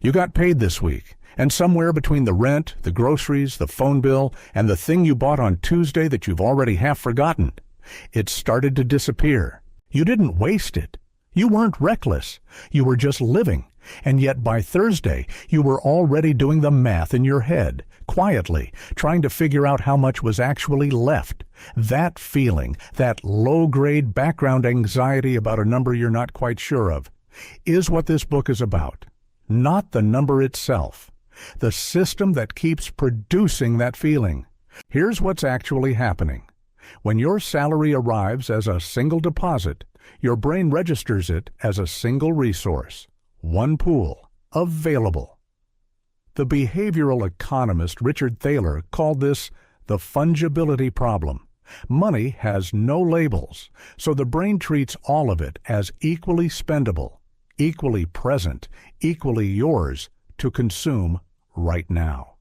You got paid this week, and somewhere between the rent, the groceries, the phone bill, and the thing you bought on Tuesday that you've already half forgotten, it started to disappear. You didn't waste it. You weren't reckless. You were just living. And yet by Thursday, you were already doing the math in your head, quietly, trying to figure out how much was actually left. That feeling, that low-grade background anxiety about a number you're not quite sure of, is what this book is about. Not the number itself. The system that keeps producing that feeling. Here's what's actually happening. When your salary arrives as a single deposit, your brain registers it as a single resource. One pool, available. The behavioral economist Richard Thaler called this the fungibility problem. Money has no labels, so the brain treats all of it as equally spendable, equally present, equally yours to consume right now.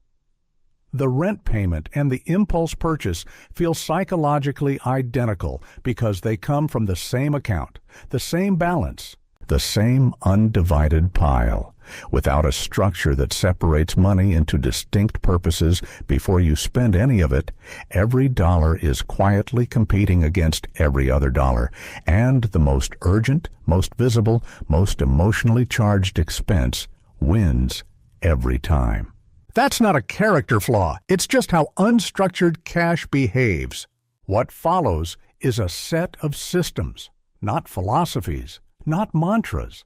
The rent payment and the impulse purchase feel psychologically identical because they come from the same account, the same balance, the same undivided pile, without a structure that separates money into distinct purposes before you spend any of it. Every dollar is quietly competing against every other dollar, and the most urgent, most visible, most emotionally charged expense wins every time. That's not a character flaw. It's just how unstructured cash behaves. What follows is a set of systems, not philosophies, not mantras.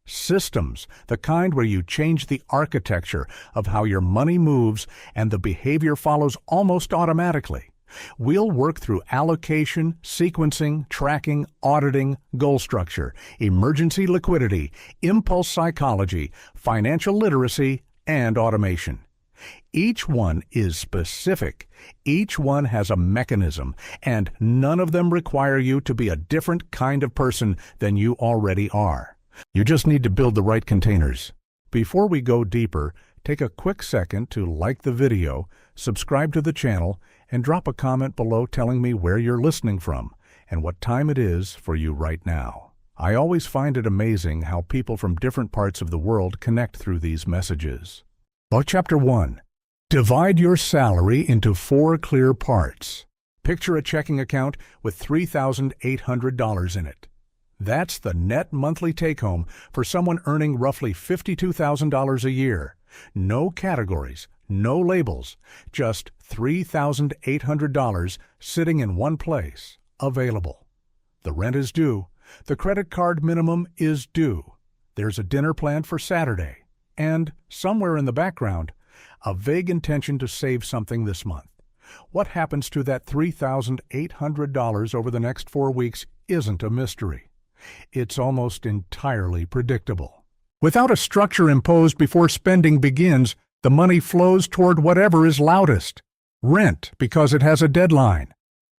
Systems, the kind where you change the architecture of how your money moves and the behavior follows almost automatically. We'll work through allocation, sequencing, tracking, auditing, goal structure, emergency liquidity, impulse psychology, financial literacy, and automation. Each one is specific. Each one has a mechanism, and none of them require you to be a different kind of person than you already are. You just need to build the right containers. Before we go deeper, take a quick second to like the video, subscribe to the channel, and drop a comment below telling me where you're listening from and what time it is for you right now. I always find it amazing how people from different parts of the world connect through these messages. Chapter 1. Divide your salary into 4 clear parts. Picture a checking account with $3,800 in it. That's the net monthly take-home for someone earning roughly $52,000 a year. No categories, no labels, just $3,800 sitting in one place, available. The rent is due. The credit card minimum is due. There's a dinner planned for Saturday. And, somewhere in the background, a vague intention to save something this month. What happens to that $3,800 over the next 4 weeks isn't a mystery. It's almost entirely predictable. Without a structure imposed before spending begins, the money flows toward whatever is loudest. Rent, because it has a deadline.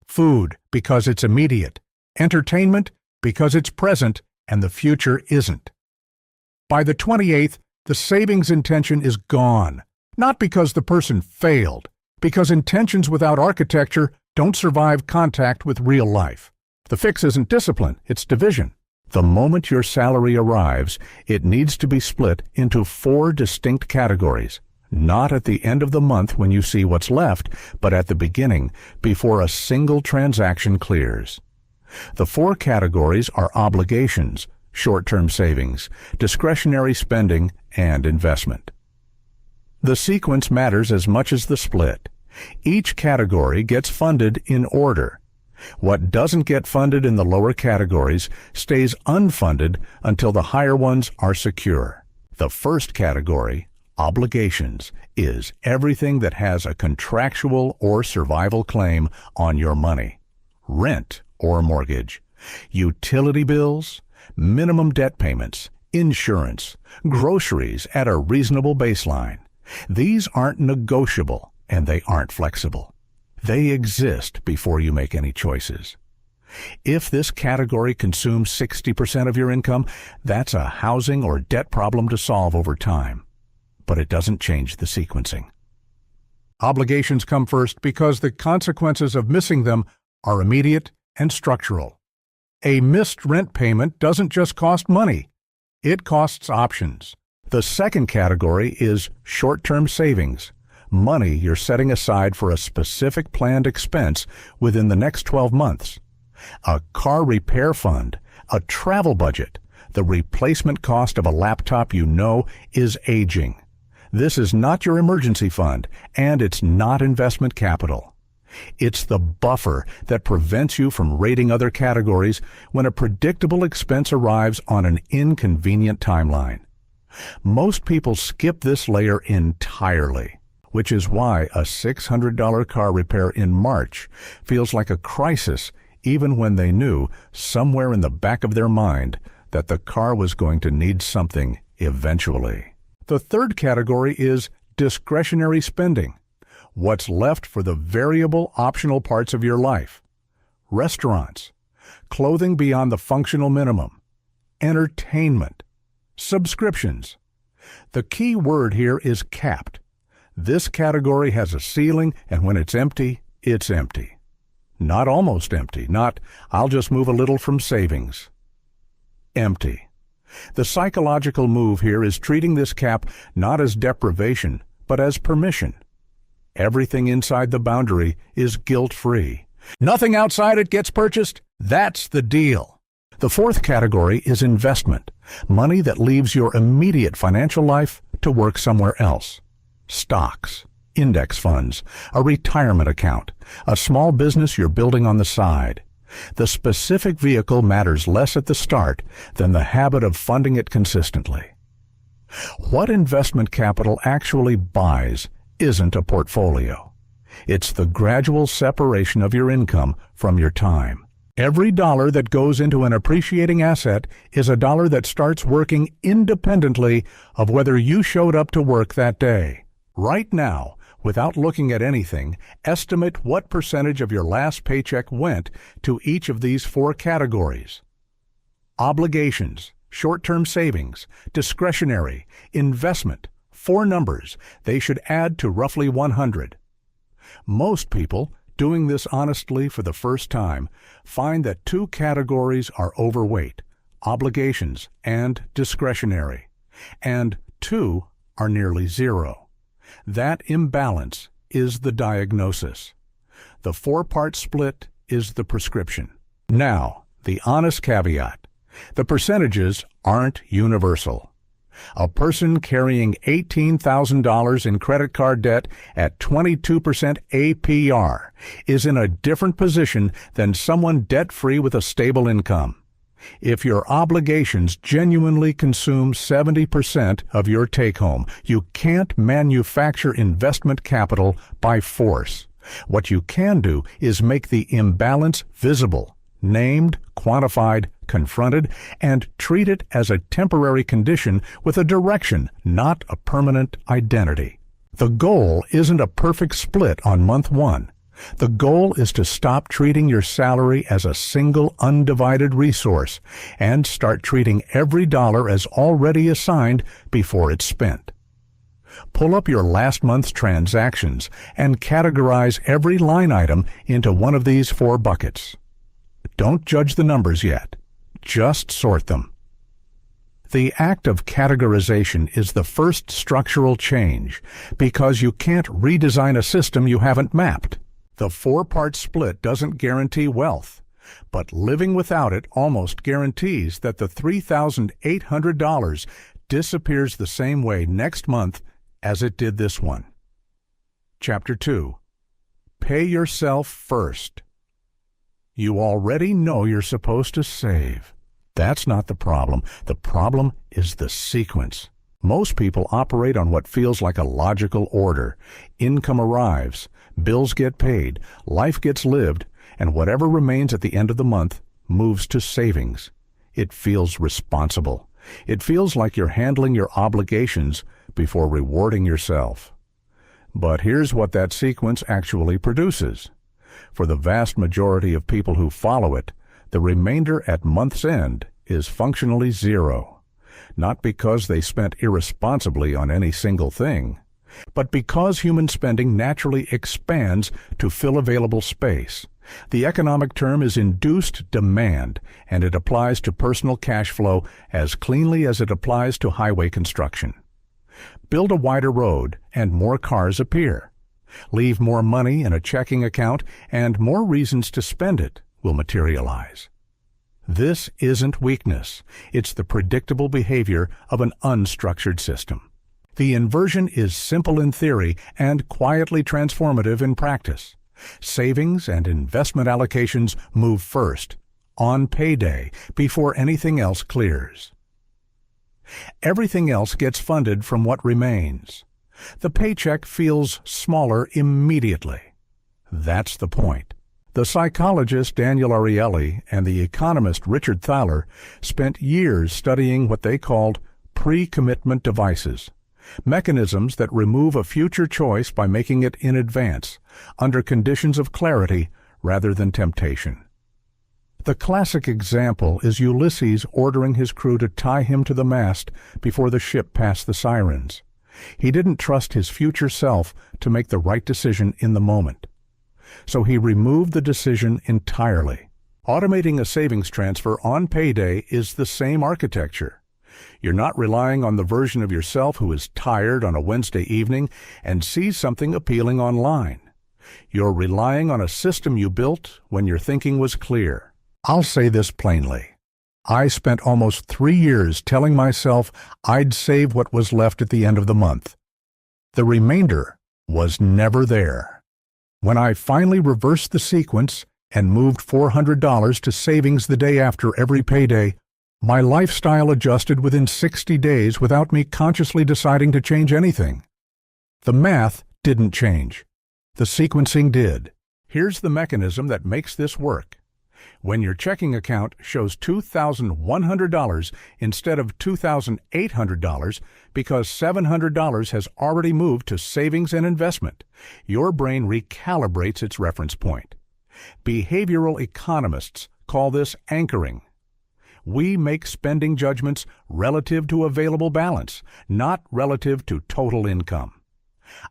Food, because it's immediate. Entertainment, because it's present and the future isn't. By the 28th, the savings intention is gone. Not because the person failed, because intentions without architecture don't survive contact with real life. The fix isn't discipline, it's division. The moment your salary arrives, it needs to be split into 4 distinct categories. Not at the end of the month when you see what's left, but at the beginning, before a single transaction clears. The 4 categories are obligations, short-term savings, discretionary spending, and investment. The sequence matters as much as the split. Each category gets funded in order. What doesn't get funded in the lower categories stays unfunded until the higher ones are secure. The first category, obligations, is everything that has a contractual or survival claim on your money. Rent or mortgage, utility bills, minimum debt payments, insurance, groceries at a reasonable baseline. These aren't negotiable and they aren't flexible. They exist before you make any choices. If this category consumes 60% of your income, that's a housing or debt problem to solve over time. But it doesn't change the sequencing. Obligations come first because the consequences of missing them are immediate and structural. A missed rent payment doesn't just cost money. It costs options. The second category is short-term savings, money you're setting aside for a specific planned expense within the next 12 months. A car repair fund, a travel budget, the replacement cost of a laptop you know is aging. This is not your emergency fund, and it's not investment capital. It's the buffer that prevents you from raiding other categories when a predictable expense arrives on an inconvenient timeline. Most people skip this layer entirely, which is why a $600 car repair in March feels like a crisis, even when they knew somewhere in the back of their mind that the car was going to need something eventually. The third category is discretionary spending. What's left for the variable optional parts of your life. Restaurants, clothing beyond the functional minimum, entertainment, subscriptions. The key word here is capped. This category has a ceiling, and when it's empty, it's empty. Not almost empty, not I'll just move a little from savings. Empty. The psychological move here is treating this cap not as deprivation, but as permission. Everything inside the boundary is guilt-free. Nothing outside it gets purchased. That's the deal. The fourth category is investment, money that leaves your immediate financial life to work somewhere else. Stocks, index funds, a retirement account, a small business you're building on the side. The specific vehicle matters less at the start than the habit of funding it consistently. What investment capital actually buys isn't a portfolio. It's the gradual separation of your income from your time. Every dollar that goes into an appreciating asset is a dollar that starts working independently of whether you showed up to work that day. Right now, without looking at anything, estimate what percentage of your last paycheck went to each of these four categories. Obligations, short-term savings, discretionary, investment. Four numbers. They should add to roughly 100. Most people, doing this honestly for the first time, find that two categories are overweight, obligations and discretionary, and two are nearly zero. That imbalance is the diagnosis. The four-part split is the prescription. Now, the honest caveat. The percentages aren't universal. A person carrying $18,000 in credit card debt at 22% APR is in a different position than someone debt-free with a stable income. If your obligations genuinely consume 70% of your take-home, you can't manufacture investment capital by force. What you can do is make the imbalance visible, named, quantified, confronted, and treat it as a temporary condition with a direction, not a permanent identity. The goal isn't a perfect split on month one. The goal is to stop treating your salary as a single undivided resource and start treating every dollar as already assigned before it's spent. Pull up your last month's transactions and categorize every line item into one of these four buckets. Don't judge the numbers yet. Just sort them. The act of categorization is the first structural change because you can't redesign a system you haven't mapped. The four-part split doesn't guarantee wealth, but living without it almost guarantees that the $3,800 disappears the same way next month as it did this one. Chapter 2. Pay yourself first. You already know you're supposed to save. That's not the problem. The problem is the sequence. Most people operate on what feels like a logical order. Income arrives, bills get paid, life gets lived, and whatever remains at the end of the month moves to savings. It feels responsible. It feels like you're handling your obligations before rewarding yourself. But here's what that sequence actually produces. For the vast majority of people who follow it, the remainder at month's end is functionally zero. Not because they spent irresponsibly on any single thing, but because human spending naturally expands to fill available space. The economic term is induced demand, and it applies to personal cash flow as cleanly as it applies to highway construction. Build a wider road, and more cars appear. Leave more money in a checking account, and more reasons to spend it will materialize. This isn't weakness. It's the predictable behavior of an unstructured system. The inversion is simple in theory and quietly transformative in practice. Savings and investment allocations move first, on payday, before anything else clears. Everything else gets funded from what remains. The paycheck feels smaller immediately. That's the point. The psychologist Daniel Ariely and the economist Richard Thaler spent years studying what they called pre-commitment devices, mechanisms that remove a future choice by making it in advance, under conditions of clarity rather than temptation. The classic example is Ulysses ordering his crew to tie him to the mast before the ship passed the sirens. He didn't trust his future self to make the right decision in the moment. So he removed the decision entirely. Automating a savings transfer on payday is the same architecture. You're not relying on the version of yourself who is tired on a Wednesday evening and sees something appealing online. You're relying on a system you built when your thinking was clear. I'll say this plainly. I spent almost 3 years telling myself I'd save what was left at the end of the month. The remainder was never there. When I finally reversed the sequence and moved $400 to savings the day after every payday, my lifestyle adjusted within 60 days without me consciously deciding to change anything. The math didn't change. The sequencing did. Here's the mechanism that makes this work. When your checking account shows $2,100 instead of $2,800 because $700 has already moved to savings and investment, your brain recalibrates its reference point. Behavioral economists call this anchoring. We make spending judgments relative to available balance, not relative to total income.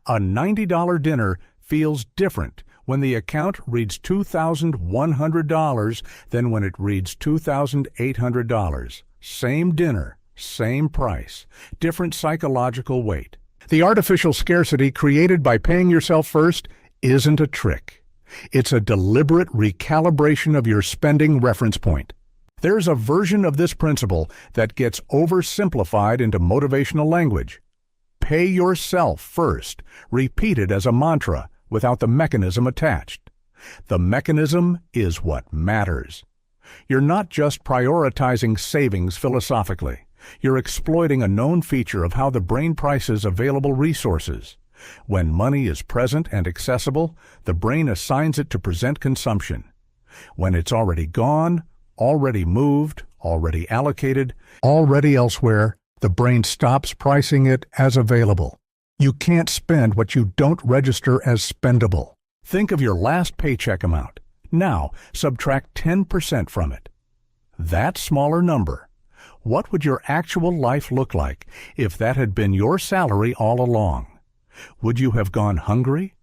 A $90 dinner feels different when the account reads $2,100 than when it reads $2,800. Same dinner, same price, different psychological weight. The artificial scarcity created by paying yourself first isn't a trick. It's a deliberate recalibration of your spending reference point. There's a version of this principle that gets oversimplified into motivational language. Pay yourself first, repeated as a mantra without the mechanism attached. The mechanism is what matters. You're not just prioritizing savings philosophically. You're exploiting a known feature of how the brain prices available resources. When money is present and accessible, the brain assigns it to present consumption. When it's already gone, already moved, already allocated, already elsewhere, the brain stops pricing it as available. You can't spend what you don't register as spendable. Think of your last paycheck amount. Now, subtract 10% from it. That smaller number. What would your actual life look like if that had been your salary all along? Would you have gone hungry?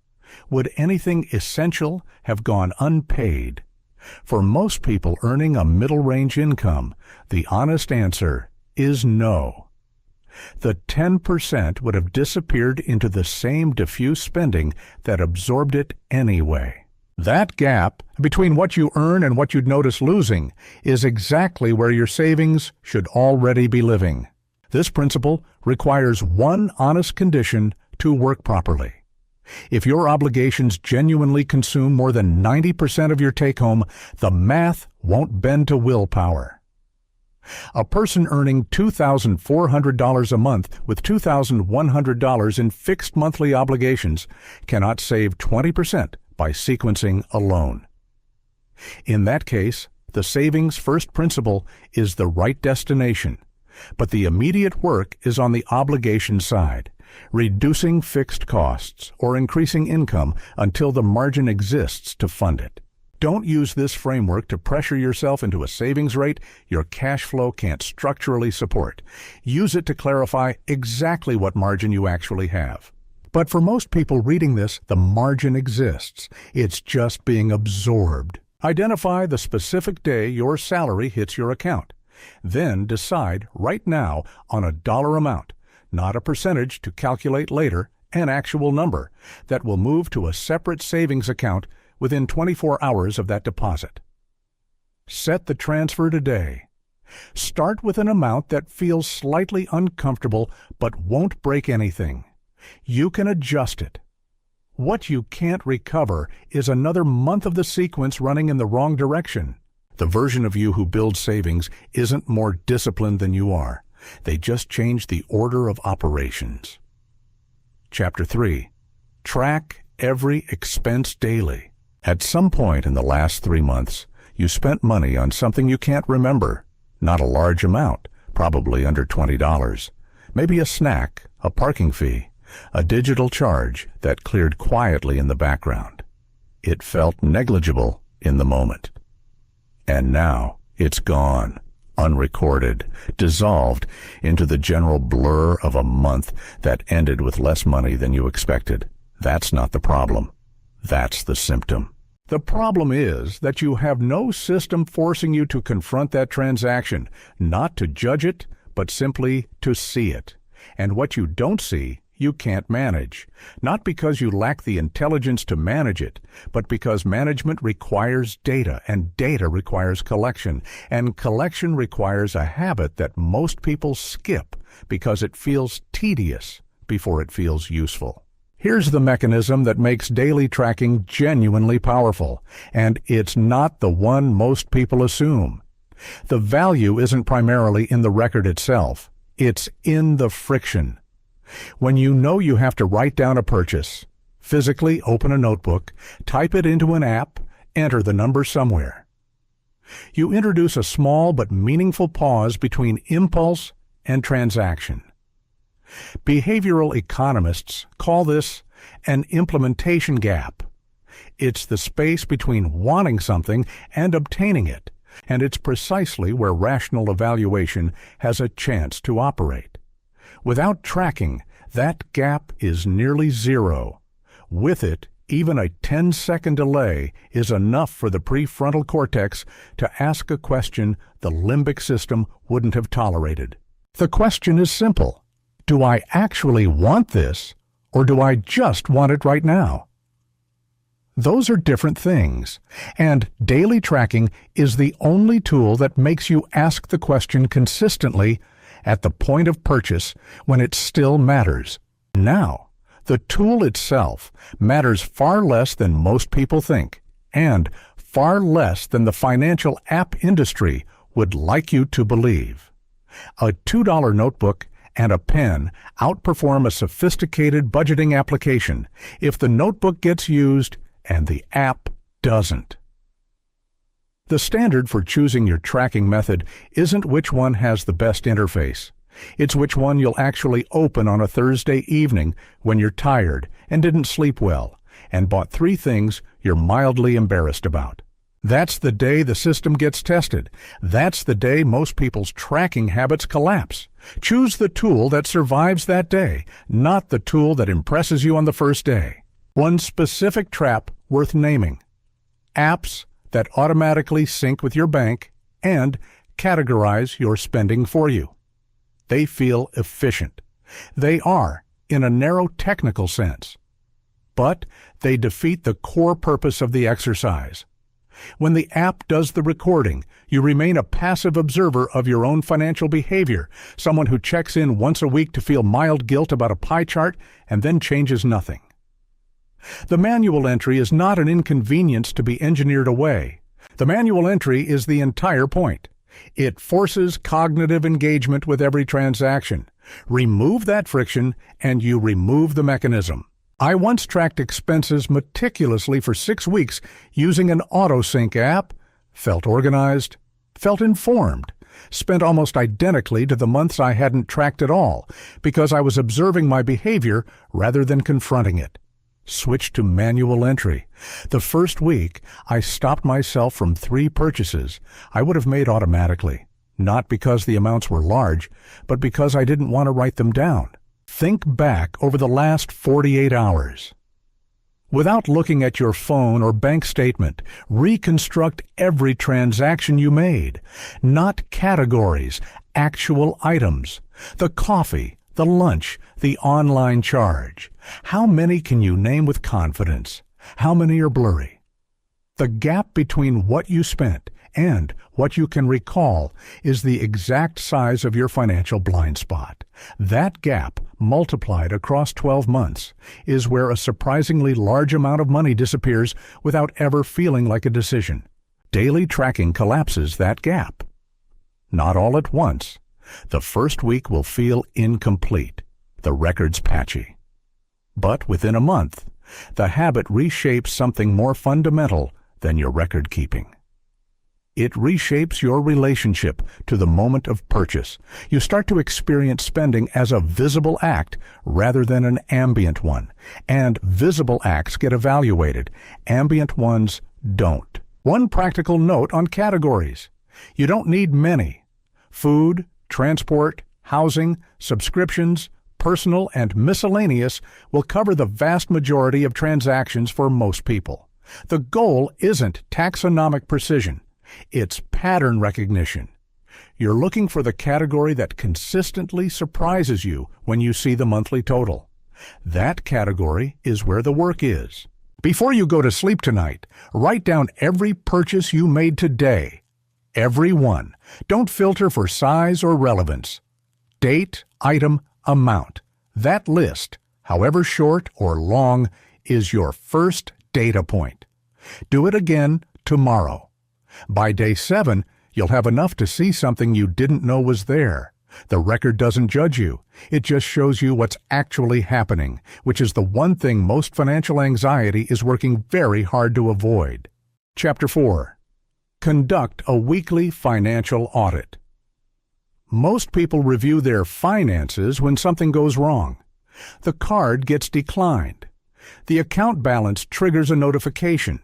Would anything essential have gone unpaid? For most people earning a middle-range income, the honest answer is no. The 10% would have disappeared into the same diffuse spending that absorbed it anyway. That gap between what you earn and what you'd notice losing is exactly where your savings should already be living. This principle requires one honest condition to work properly. If your obligations genuinely consume more than 90% of your take-home, the math won't bend to willpower. A person earning $2,400 a month with $2,100 in fixed monthly obligations cannot save 20% by sequencing alone. In that case, the savings first principle is the right destination, but the immediate work is on the obligation side, reducing fixed costs or increasing income until the margin exists to fund it. Don't use this framework to pressure yourself into a savings rate your cash flow can't structurally support. Use it to clarify exactly what margin you actually have. But for most people reading this, the margin exists. It's just being absorbed. Identify the specific day your salary hits your account. Then decide right now on a dollar amount, not a percentage to calculate later, an actual number that will move to a separate savings account within 24 hours of that deposit. Set the transfer today. Start with an amount that feels slightly uncomfortable but won't break anything. You can adjust it. What you can't recover is another month of the sequence running in the wrong direction. The version of you who builds savings isn't more disciplined than you are. They just change the order of operations. Chapter 3. Track every expense daily. At some point in the last 3 months, you spent money on something you can't remember. Not a large amount, probably under $20. Maybe a snack, a parking fee, a digital charge that cleared quietly in the background. It felt negligible in the moment. And now it's gone, unrecorded, dissolved into the general blur of a month that ended with less money than you expected. That's not the problem. That's the symptom. The problem is that you have no system forcing you to confront that transaction, not to judge it, but simply to see it. And what you don't see, you can't manage. Not because you lack the intelligence to manage it, but because management requires data, and data requires collection, and collection requires a habit that most people skip because it feels tedious before it feels useful. Here's the mechanism that makes daily tracking genuinely powerful, and it's not the one most people assume. The value isn't primarily in the record itself. It's in the friction. When you know you have to write down a purchase, physically open a notebook, type it into an app, enter the number somewhere. You introduce a small but meaningful pause between impulse and transaction. Behavioral economists call this an implementation gap. It's the space between wanting something and obtaining it, and it's precisely where rational evaluation has a chance to operate. Without tracking, that gap is nearly zero. With it, even a 10-second delay is enough for the prefrontal cortex to ask a question the limbic system wouldn't have tolerated. The question is simple. Do I actually want this, or do I just want it right now? Those are different things, and daily tracking is the only tool that makes you ask the question consistently at the point of purchase when it still matters. Now, the tool itself matters far less than most people think, and far less than the financial app industry would like you to believe. A $2 notebook and a pen outperform a sophisticated budgeting application if the notebook gets used and the app doesn't. The standard for choosing your tracking method isn't which one has the best interface. It's which one you'll actually open on a Thursday evening when you're tired and didn't sleep well and bought 3 things you're mildly embarrassed about. That's the day the system gets tested. That's the day most people's tracking habits collapse. Choose the tool that survives that day, not the tool that impresses you on the first day. One specific trap worth naming: apps that automatically sync with your bank and categorize your spending for you. They feel efficient. They are, in a narrow technical sense. But they defeat the core purpose of the exercise. When the app does the recording, you remain a passive observer of your own financial behavior, someone who checks in once a week to feel mild guilt about a pie chart and then changes nothing. The manual entry is not an inconvenience to be engineered away. The manual entry is the entire point. It forces cognitive engagement with every transaction. Remove that friction, and you remove the mechanism. I once tracked expenses meticulously for 6 weeks using an auto-sync app, felt organized, felt informed, spent almost identically to the months I hadn't tracked at all because I was observing my behavior rather than confronting it. Switched to manual entry. The first week, I stopped myself from 3 purchases I would have made automatically, not because the amounts were large, but because I didn't want to write them down. Think back over the last 48 hours. Without looking at your phone or bank statement, reconstruct every transaction you made. Not categories, actual items. The coffee, the lunch, the online charge. How many can you name with confidence? How many are blurry? The gap between what you spent and what you can recall is the exact size of your financial blind spot. That gap, multiplied across 12 months, is where a surprisingly large amount of money disappears without ever feeling like a decision. Daily tracking collapses that gap. Not all at once. The first week will feel incomplete, the record's patchy. But within a month, the habit reshapes something more fundamental than your record keeping. It reshapes your relationship to the moment of purchase. You start to experience spending as a visible act rather than an ambient one. And visible acts get evaluated. Ambient ones don't. One practical note on categories. You don't need many. Food, transport, housing, subscriptions, personal, and miscellaneous will cover the vast majority of transactions for most people. The goal isn't taxonomic precision. It's pattern recognition. You're looking for the category that consistently surprises you when you see the monthly total. That category is where the work is. Before you go to sleep tonight, write down every purchase you made today. Every one. Don't filter for size or relevance. Date, item, amount. That list, however short or long, is your first data point. Do it again tomorrow. By day 7, you'll have enough to see something you didn't know was there. The record doesn't judge you. It just shows you what's actually happening, which is the one thing most financial anxiety is working very hard to avoid. Chapter 4. Conduct a weekly financial audit. Most people review their finances when something goes wrong. The card gets declined. The account balance triggers a notification.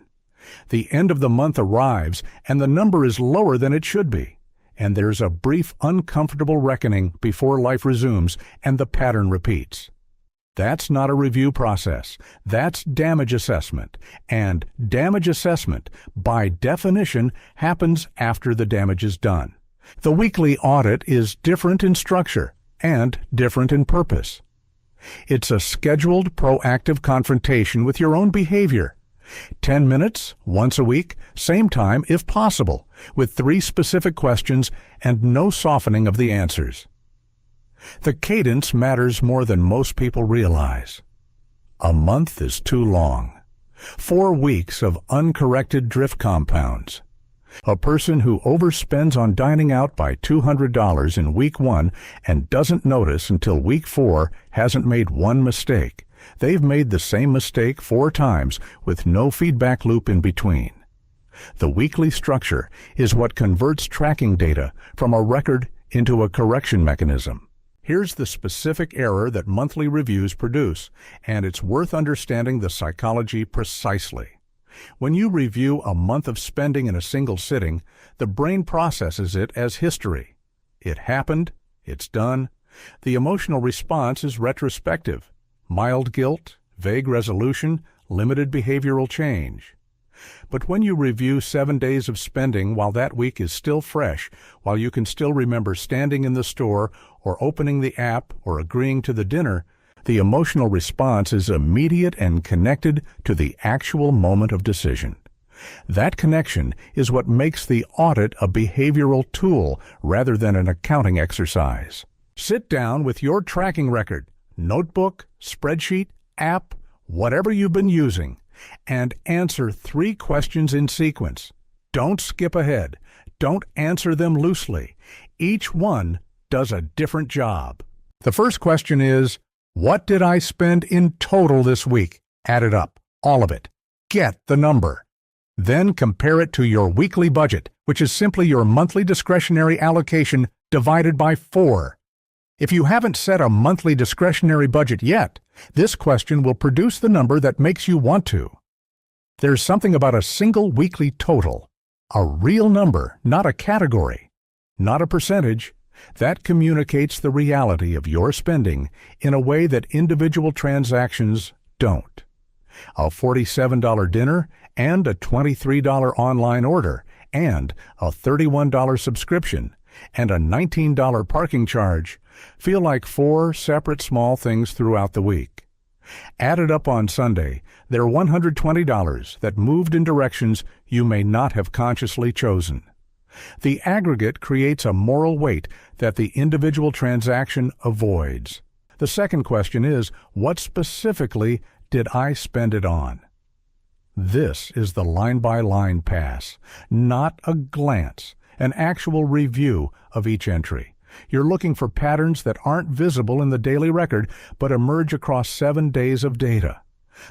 The end of the month arrives and the number is lower than it should be. And there's a brief uncomfortable reckoning before life resumes and the pattern repeats. That's not a review process. That's damage assessment. And damage assessment, by definition, happens after the damage is done. The weekly audit is different in structure and different in purpose. It's a scheduled, proactive confrontation with your own behavior. 10 minutes, once a week, same time if possible, with 3 specific questions and no softening of the answers. The cadence matters more than most people realize. A month is too long. 4 weeks of uncorrected drift compounds. A person who overspends on dining out by $200 in week 1 and doesn't notice until week 4 hasn't made one mistake. They've made the same mistake 4 times with no feedback loop in between. The weekly structure is what converts tracking data from a record into a correction mechanism. Here's the specific error that monthly reviews produce, and it's worth understanding the psychology precisely. When you review a month of spending in a single sitting, the brain processes it as history. It happened, it's done. The emotional response is retrospective. Mild guilt, vague resolution, limited behavioral change. But when you review 7 days of spending while that week is still fresh, while you can still remember standing in the store or opening the app or agreeing to the dinner, the emotional response is immediate and connected to the actual moment of decision. That connection is what makes the audit a behavioral tool rather than an accounting exercise. Sit down with your tracking record, notebook, spreadsheet, app, whatever you've been using, and answer 3 questions in sequence. Don't skip ahead. Don't answer them loosely. Each one does a different job. The first question is, what did I spend in total this week? Add it up, all of it. Get the number. Then compare it to your weekly budget, which is simply your monthly discretionary allocation divided by 4. If you haven't set a monthly discretionary budget yet, this question will produce the number that makes you want to. There's something about a single weekly total, a real number, not a category, not a percentage, That communicates the reality of your spending in a way that individual transactions don't. A $47 dinner and a $23 online order and a $31 subscription and a $19 parking charge feel like four separate small things throughout the week. Added up on Sunday, they're $120 that moved in directions you may not have consciously chosen. The aggregate creates a moral weight that the individual transaction avoids. The second question is, what specifically did I spend it on? This is the line-by-line pass, not a glance, an actual review of each entry. You're looking for patterns that aren't visible in the daily record but emerge across 7 days of data.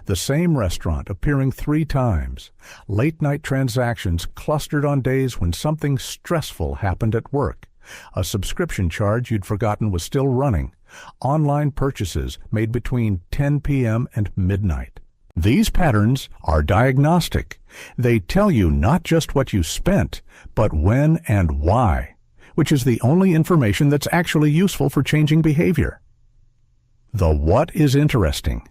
The same restaurant appearing 3 times, late-night transactions clustered on days when something stressful happened at work, a subscription charge you'd forgotten was still running, online purchases made between 10 p.m. and midnight. These patterns are diagnostic. They tell you not just what you spent, but when and why, which is the only information that's actually useful for changing behavior. The what is interesting.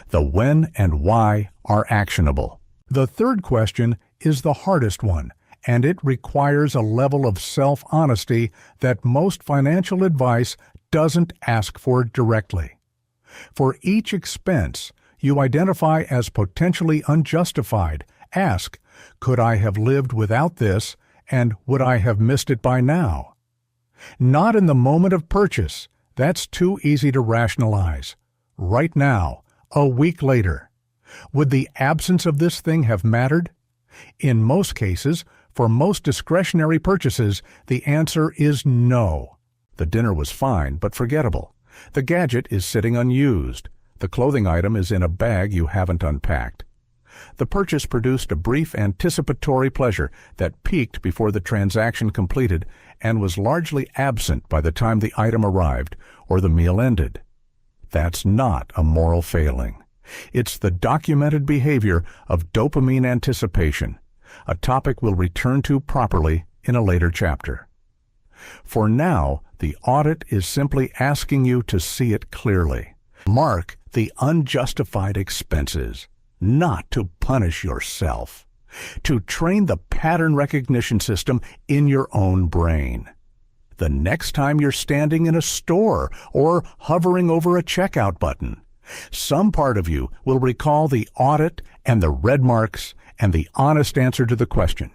The when and why are actionable. The third question is the hardest one, and it requires a level of self-honesty that most financial advice doesn't ask for directly. For each expense you identify as potentially unjustified, ask, could I have lived without this, and would I have missed it by now? Not in the moment of purchase. That's too easy to rationalize. Right now, a week later. Would the absence of this thing have mattered? In most cases, for most discretionary purchases, the answer is no. The dinner was fine, but forgettable. The gadget is sitting unused. The clothing item is in a bag you haven't unpacked. The purchase produced a brief anticipatory pleasure that peaked before the transaction completed and was largely absent by the time the item arrived or the meal ended. That's not a moral failing. It's the documented behavior of dopamine anticipation, a topic we'll return to properly in a later chapter. For now, the audit is simply asking you to see it clearly. Mark the unjustified expenses, not to punish yourself, to train the pattern recognition system in your own brain. The next time you're standing in a store or hovering over a checkout button, some part of you will recall the audit and the red marks and the honest answer to the question.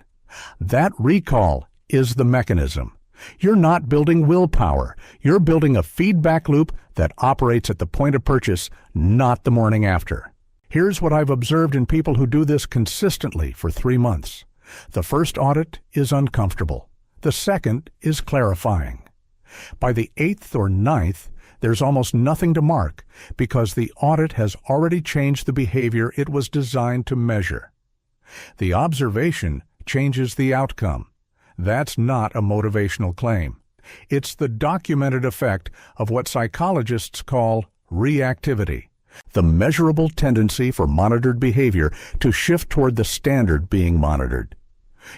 That recall is the mechanism. You're not building willpower. You're building a feedback loop that operates at the point of purchase, not the morning after. Here's what I've observed in people who do this consistently for 3 months. The first audit is uncomfortable. The second is clarifying. By the 8th or 9th, there's almost nothing to mark because the audit has already changed the behavior it was designed to measure. The observation changes the outcome. That's not a motivational claim. It's the documented effect of what psychologists call reactivity, the measurable tendency for monitored behavior to shift toward the standard being monitored.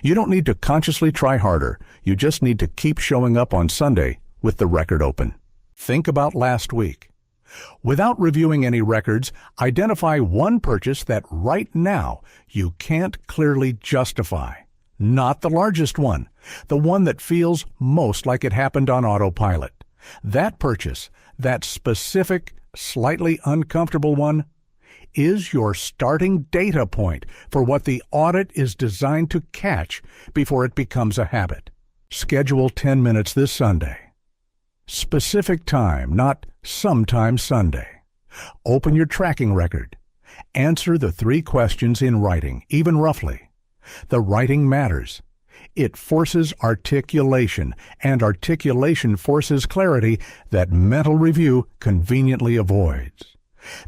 You don't need to consciously try harder. You just need to keep showing up on Sunday with the record open. Think about last week. Without reviewing any records, identify one purchase that right now you can't clearly justify. Not the largest one, the one that feels most like it happened on autopilot. That purchase, that specific, slightly uncomfortable one, is your starting data point for what the audit is designed to catch before it becomes a habit. Schedule 10 minutes this Sunday. Specific time, not sometime Sunday. Open your tracking record. Answer the 3 questions in writing, even roughly. The writing matters. It forces articulation, and articulation forces clarity that mental review conveniently avoids.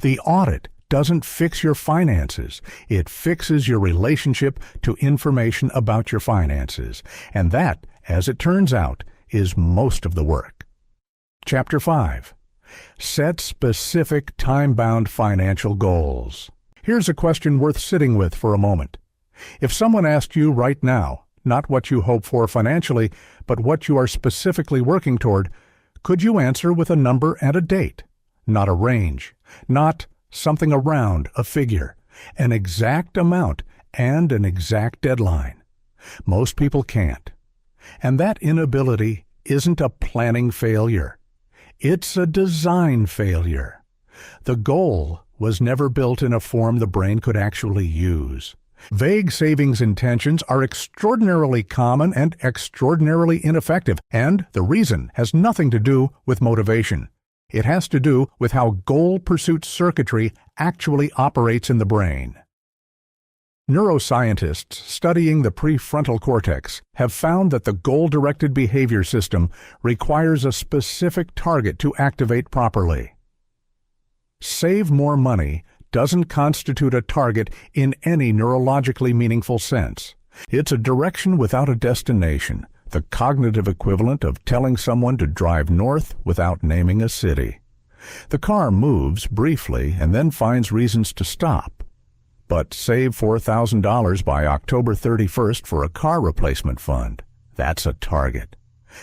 The audit doesn't fix your finances. It fixes your relationship to information about your finances, and that, as it turns out, is most of the work. Chapter 5. Set specific time-bound financial goals. Here's a question worth sitting with for a moment. If someone asked you right now, not what you hope for financially, but what you are specifically working toward, could you answer with a number and a date? Not a range, not something around a figure, an exact amount and an exact deadline. Most people can't. And that inability isn't a planning failure. It's a design failure. The goal was never built in a form the brain could actually use. Vague savings intentions are extraordinarily common and extraordinarily ineffective, and the reason has nothing to do with motivation. It has to do with how goal pursuit circuitry actually operates in the brain. Neuroscientists studying the prefrontal cortex have found that the goal-directed behavior system requires a specific target to activate properly. Save more money doesn't constitute a target in any neurologically meaningful sense. It's a direction without a destination, the cognitive equivalent of telling someone to drive north without naming a city. The car moves briefly and then finds reasons to stop. But save $4,000 by October 31st for a car replacement fund. That's a target.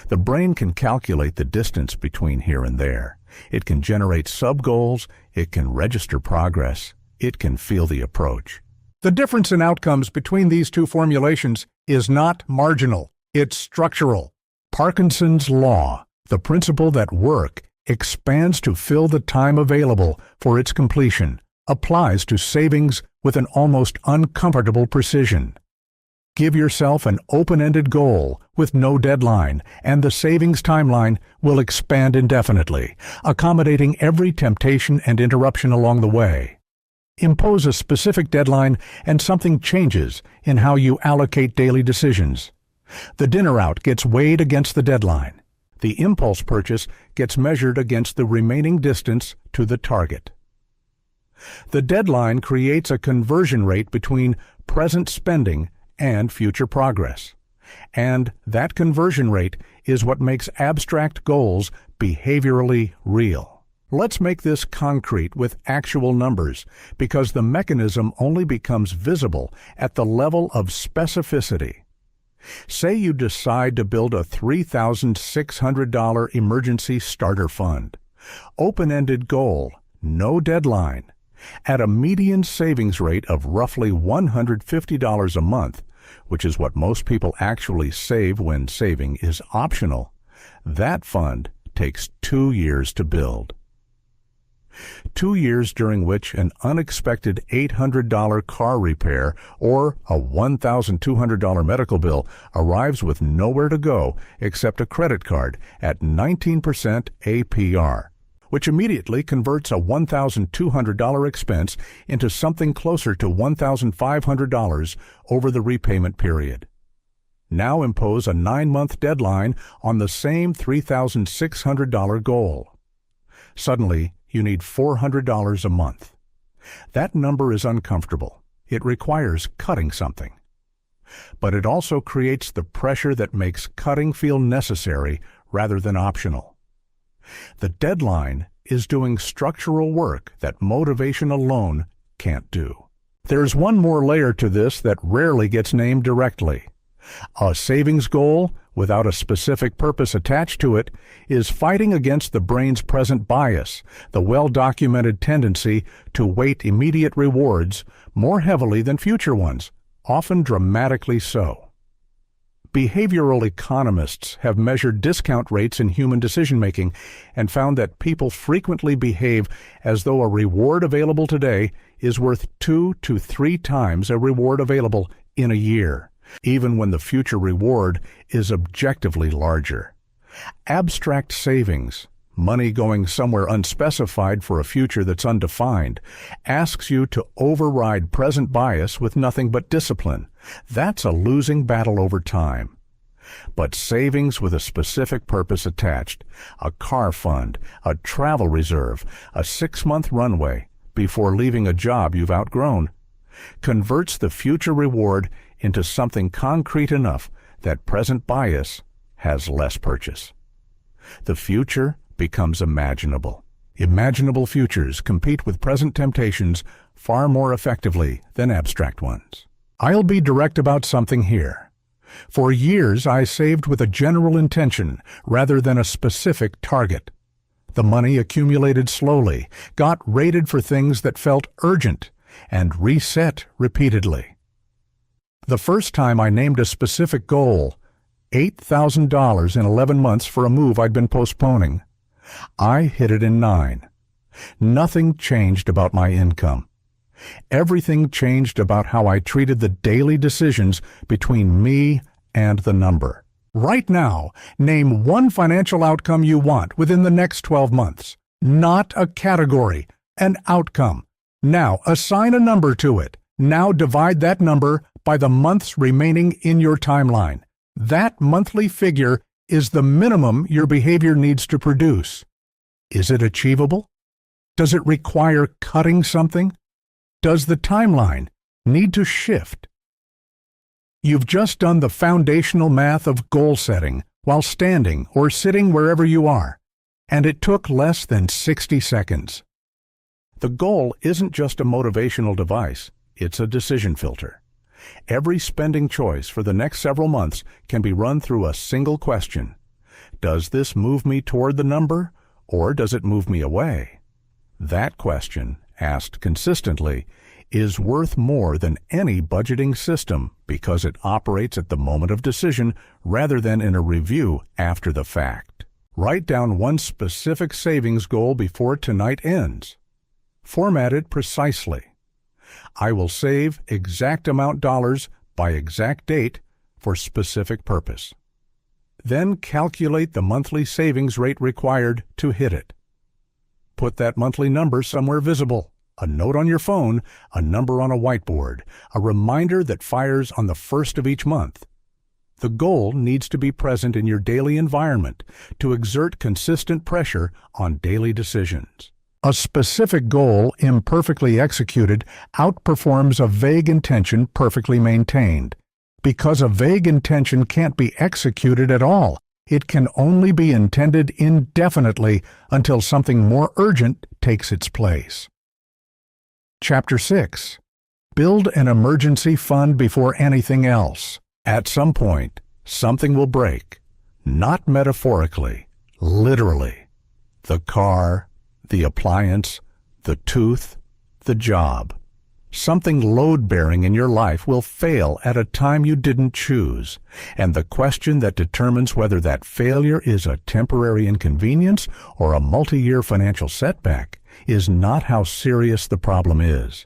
The brain can calculate the distance between here and there. It can generate sub-goals, it can register progress, it can feel the approach. The difference in outcomes between these two formulations is not marginal, it's structural. Parkinson's law, the principle that work expands to fill the time available for its completion, applies to savings with an almost uncomfortable precision. Give yourself an open-ended goal with no deadline, and the savings timeline will expand indefinitely, accommodating every temptation and interruption along the way. Impose a specific deadline and something changes in how you allocate daily decisions. The dinner out gets weighed against the deadline. The impulse purchase gets measured against the remaining distance to the target. The deadline creates a conversion rate between present spending and future progress. And that conversion rate is what makes abstract goals behaviorally real. Let's make this concrete with actual numbers, because the mechanism only becomes visible at the level of specificity. Say you decide to build a $3,600 emergency starter fund. Open-ended goal, no deadline. At a median savings rate of roughly $150 a month, which is what most people actually save when saving is optional, that fund takes 2 years to build. 2 years during which an unexpected $800 car repair or a $1,200 medical bill arrives with nowhere to go except a credit card at 19% APR, which immediately converts a $1,200 expense into something closer to $1,500 over the repayment period. Now impose a 9-month deadline on the same $3,600 goal. Suddenly, you need $400 a month. That number is uncomfortable. It requires cutting something. But it also creates the pressure that makes cutting feel necessary rather than optional. The deadline is doing structural work that motivation alone can't do. There's one more layer to this that rarely gets named directly. A savings goal without a specific purpose attached to it is fighting against the brain's present bias, the well-documented tendency to weight immediate rewards more heavily than future ones, often dramatically so. Behavioral economists have measured discount rates in human decision-making and found that people frequently behave as though a reward available today is worth 2 to 3 times a reward available in a year, even when the future reward is objectively larger. Abstract savings, money going somewhere unspecified for a future that's undefined, asks you to override present bias with nothing but discipline. That's a losing battle over time. But savings with a specific purpose attached, a car fund, a travel reserve, a 6-month runway before leaving a job you've outgrown, converts the future reward into something concrete enough that present bias has less purchase. The future becomes imaginable. Imaginable futures compete with present temptations far more effectively than abstract ones. I'll be direct about something here. For years, I saved with a general intention rather than a specific target. The money accumulated slowly, got rated for things that felt urgent, and reset repeatedly. The first time I named a specific goal, $8,000 in 11 months for a move I'd been postponing, I hit it in 9. Nothing changed about my income. Everything changed about how I treated the daily decisions between me and the number. Right now, name one financial outcome you want within the next 12 months. Not a category, an outcome. Now assign a number to it. Now divide that number by the months remaining in your timeline. That monthly figure is the minimum your behavior needs to produce. Is it achievable? Does it require cutting something? Does the timeline need to shift? You've just done the foundational math of goal setting while standing or sitting wherever you are, and it took less than 60 seconds. The goal isn't just a motivational device, it's a decision filter. Every spending choice for the next several months can be run through a single question. Does this move me toward the number, or does it move me away? That question, asked consistently, is worth more than any budgeting system because it operates at the moment of decision rather than in a review after the fact. Write down one specific savings goal before tonight ends. Format it precisely. I will save exact amount dollars by exact date for specific purpose. Then calculate the monthly savings rate required to hit it. Put that monthly number somewhere visible. A note on your phone, a number on a whiteboard, a reminder that fires on the first of each month. The goal needs to be present in your daily environment to exert consistent pressure on daily decisions. A specific goal imperfectly executed outperforms a vague intention perfectly maintained. Because a vague intention can't be executed at all, it can only be intended indefinitely until something more urgent takes its place. Chapter 6. Build an emergency fund before anything else. At some point, something will break. Not metaphorically, literally. The car, the appliance, the tooth, the job. Something load-bearing in your life will fail at a time you didn't choose, and the question that determines whether that failure is a temporary inconvenience or a multi-year financial setback is not how serious the problem is.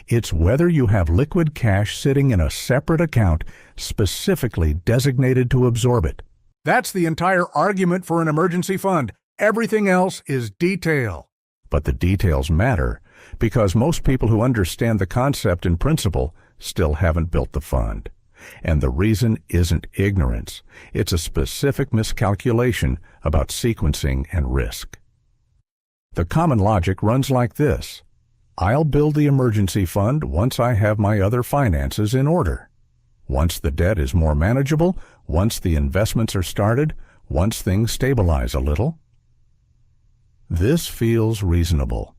It's whether you have liquid cash sitting in a separate account specifically designated to absorb it. That's the entire argument for an emergency fund. Everything else is detail. But the details matter, because most people who understand the concept in principle still haven't built the fund. And the reason isn't ignorance. It's a specific miscalculation about sequencing and risk. The common logic runs like this. I'll build the emergency fund once I have my other finances in order. Once the debt is more manageable, once the investments are started, once things stabilize a little. This feels reasonable.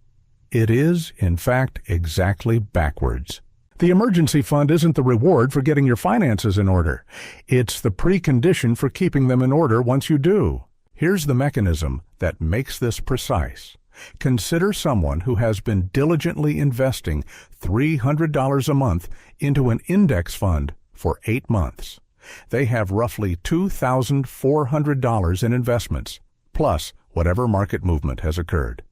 It is, in fact, exactly backwards. The emergency fund isn't the reward for getting your finances in order. It's the precondition for keeping them in order once you do. Here's the mechanism that makes this precise. Consider someone who has been diligently investing $300 a month into an index fund for 8 months. They have roughly $2,400 in investments, plus whatever market movement has occurred.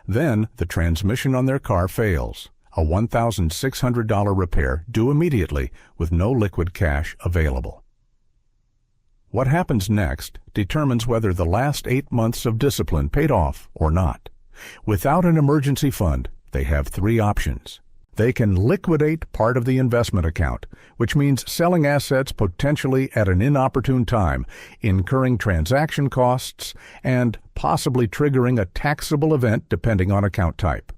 Then the transmission on their car fails, a $1,600 repair due immediately with no liquid cash available. What happens next determines whether the last 8 months of discipline paid off or not. Without an emergency fund, they have 3 options. They can liquidate part of the investment account, which means selling assets potentially at an inopportune time, incurring transaction costs, and possibly triggering a taxable event depending on account type.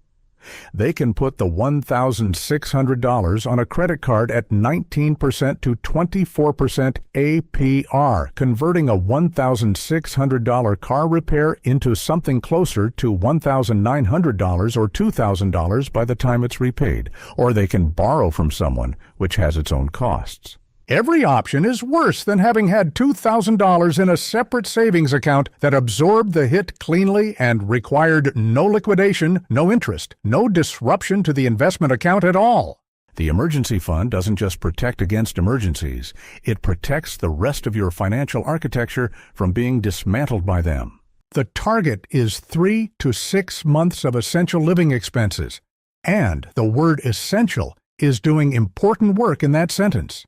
They can put the $1,600 on a credit card at 19% to 24% APR, converting a $1,600 car repair into something closer to $1,900 or $2,000 by the time it's repaid. Or they can borrow from someone, which has its own costs. Every option is worse than having had $2,000 in a separate savings account that absorbed the hit cleanly and required no liquidation, no interest, no disruption to the investment account at all. The emergency fund doesn't just protect against emergencies, it protects the rest of your financial architecture from being dismantled by them. The target is 3 to 6 months of essential living expenses, and the word essential is doing important work in that sentence.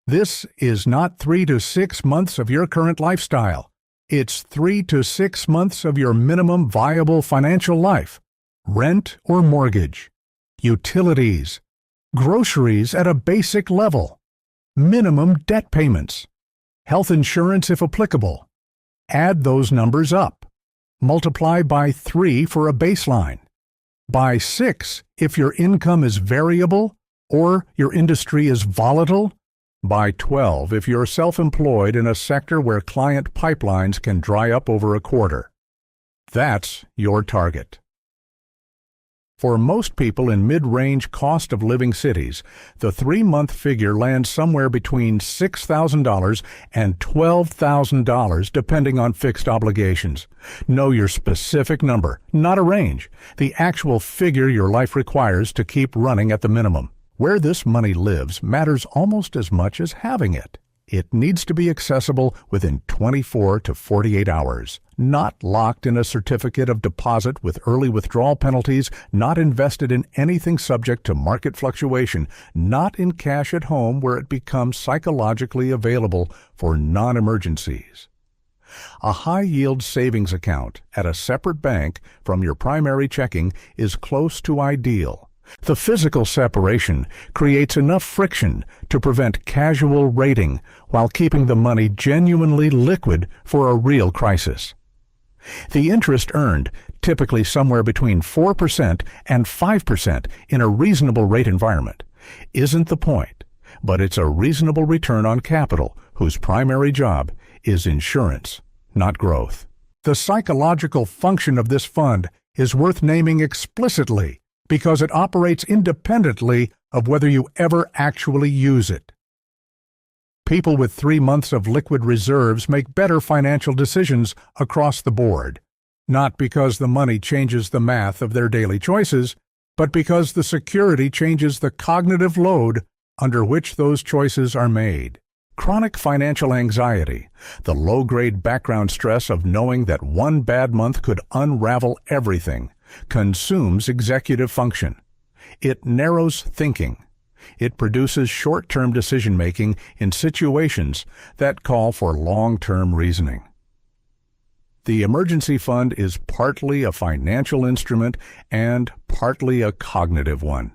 This is not 3 to 6 months of your current lifestyle. It's 3 to 6 months of your minimum viable financial life. Rent or mortgage, utilities, groceries at a basic level, minimum debt payments, health insurance if applicable. Add those numbers up. Multiply by 3 for a baseline. By 6 if your income is variable or your industry is volatile. By 12 if you're self-employed in a sector where client pipelines can dry up over a quarter. That's your target. For most people in mid-range cost of living cities, the 3-month figure lands somewhere between $6,000 and $12,000 depending on fixed obligations. Know your specific number, not a range, the actual figure your life requires to keep running at the minimum. Where this money lives matters almost as much as having it. It needs to be accessible within 24 to 48 hours, not locked in a certificate of deposit with early withdrawal penalties, not invested in anything subject to market fluctuation, not in cash at home where it becomes psychologically available for non-emergencies. A high-yield savings account at a separate bank from your primary checking is close to ideal. The physical separation creates enough friction to prevent casual rating while keeping the money genuinely liquid for a real crisis. The interest earned, typically somewhere between 4% and 5% in a reasonable rate environment, isn't the point, but it's a reasonable return on capital whose primary job is insurance, not growth. The psychological function of this fund is worth naming explicitly because it operates independently of whether you ever actually use it. People with 3 months of liquid reserves make better financial decisions across the board, not because the money changes the math of their daily choices, but because the security changes the cognitive load under which those choices are made. Chronic financial anxiety, the low-grade background stress of knowing that one bad month could unravel everything, consumes executive function. It narrows thinking. It produces short-term decision-making in situations that call for long-term reasoning. The emergency fund is partly a financial instrument and partly a cognitive one.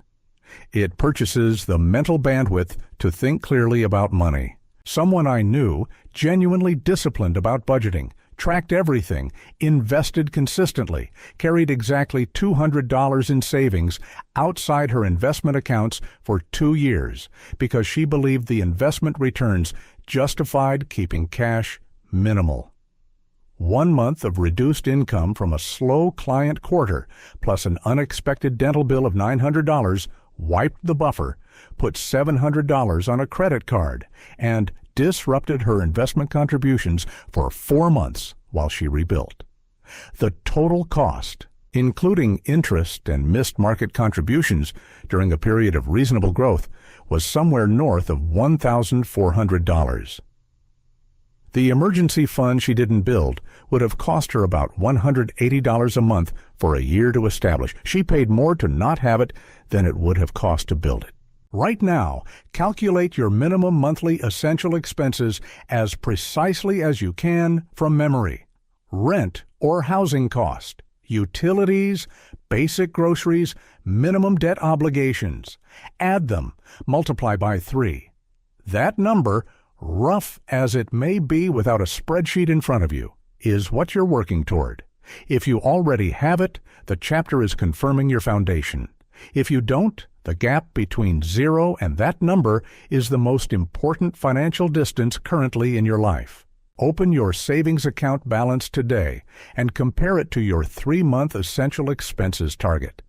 It purchases the mental bandwidth to think clearly about money. Someone I knew, genuinely disciplined about budgeting, tracked everything, invested consistently, carried exactly $200 in savings outside her investment accounts for 2 years because she believed the investment returns justified keeping cash minimal. 1 month of reduced income from a slow client quarter plus an unexpected dental bill of $900 wiped the buffer, put $700 on a credit card, and disrupted her investment contributions for 4 months while she rebuilt. The total cost, including interest and missed market contributions during a period of reasonable growth, was somewhere north of $1,400. The emergency fund she didn't build would have cost her about $180 a month for a year to establish. She paid more to not have it than it would have cost to build it. Right now, calculate your minimum monthly essential expenses as precisely as you can from memory. Rent or housing cost, utilities, basic groceries, minimum debt obligations. Add them, multiply by 3. That number, rough as it may be without a spreadsheet in front of you, is what you're working toward. If you already have it, the chapter is confirming your foundation. If you don't, the gap between 0 and that number is the most important financial distance currently in your life. Open your savings account balance today and compare it to your 3-month essential expenses target.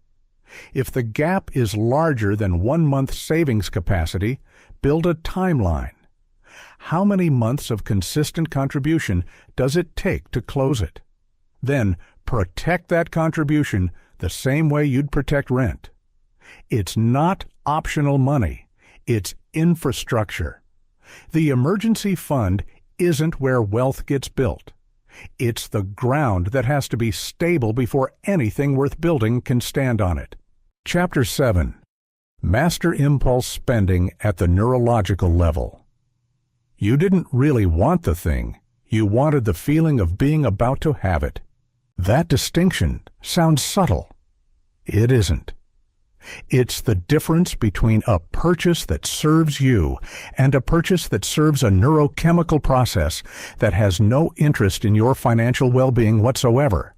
If the gap is larger than 1 month savings capacity, build a timeline. How many months of consistent contribution does it take to close it? Then protect that contribution the same way you'd protect rent. It's not optional money. It's infrastructure. The emergency fund isn't where wealth gets built. It's the ground that has to be stable before anything worth building can stand on it. Chapter 7. Master Impulse Spending at the Neurological Level. You didn't really want the thing. You wanted the feeling of being about to have it. That distinction sounds subtle. It isn't. It's the difference between a purchase that serves you and a purchase that serves a neurochemical process that has no interest in your financial well-being whatsoever.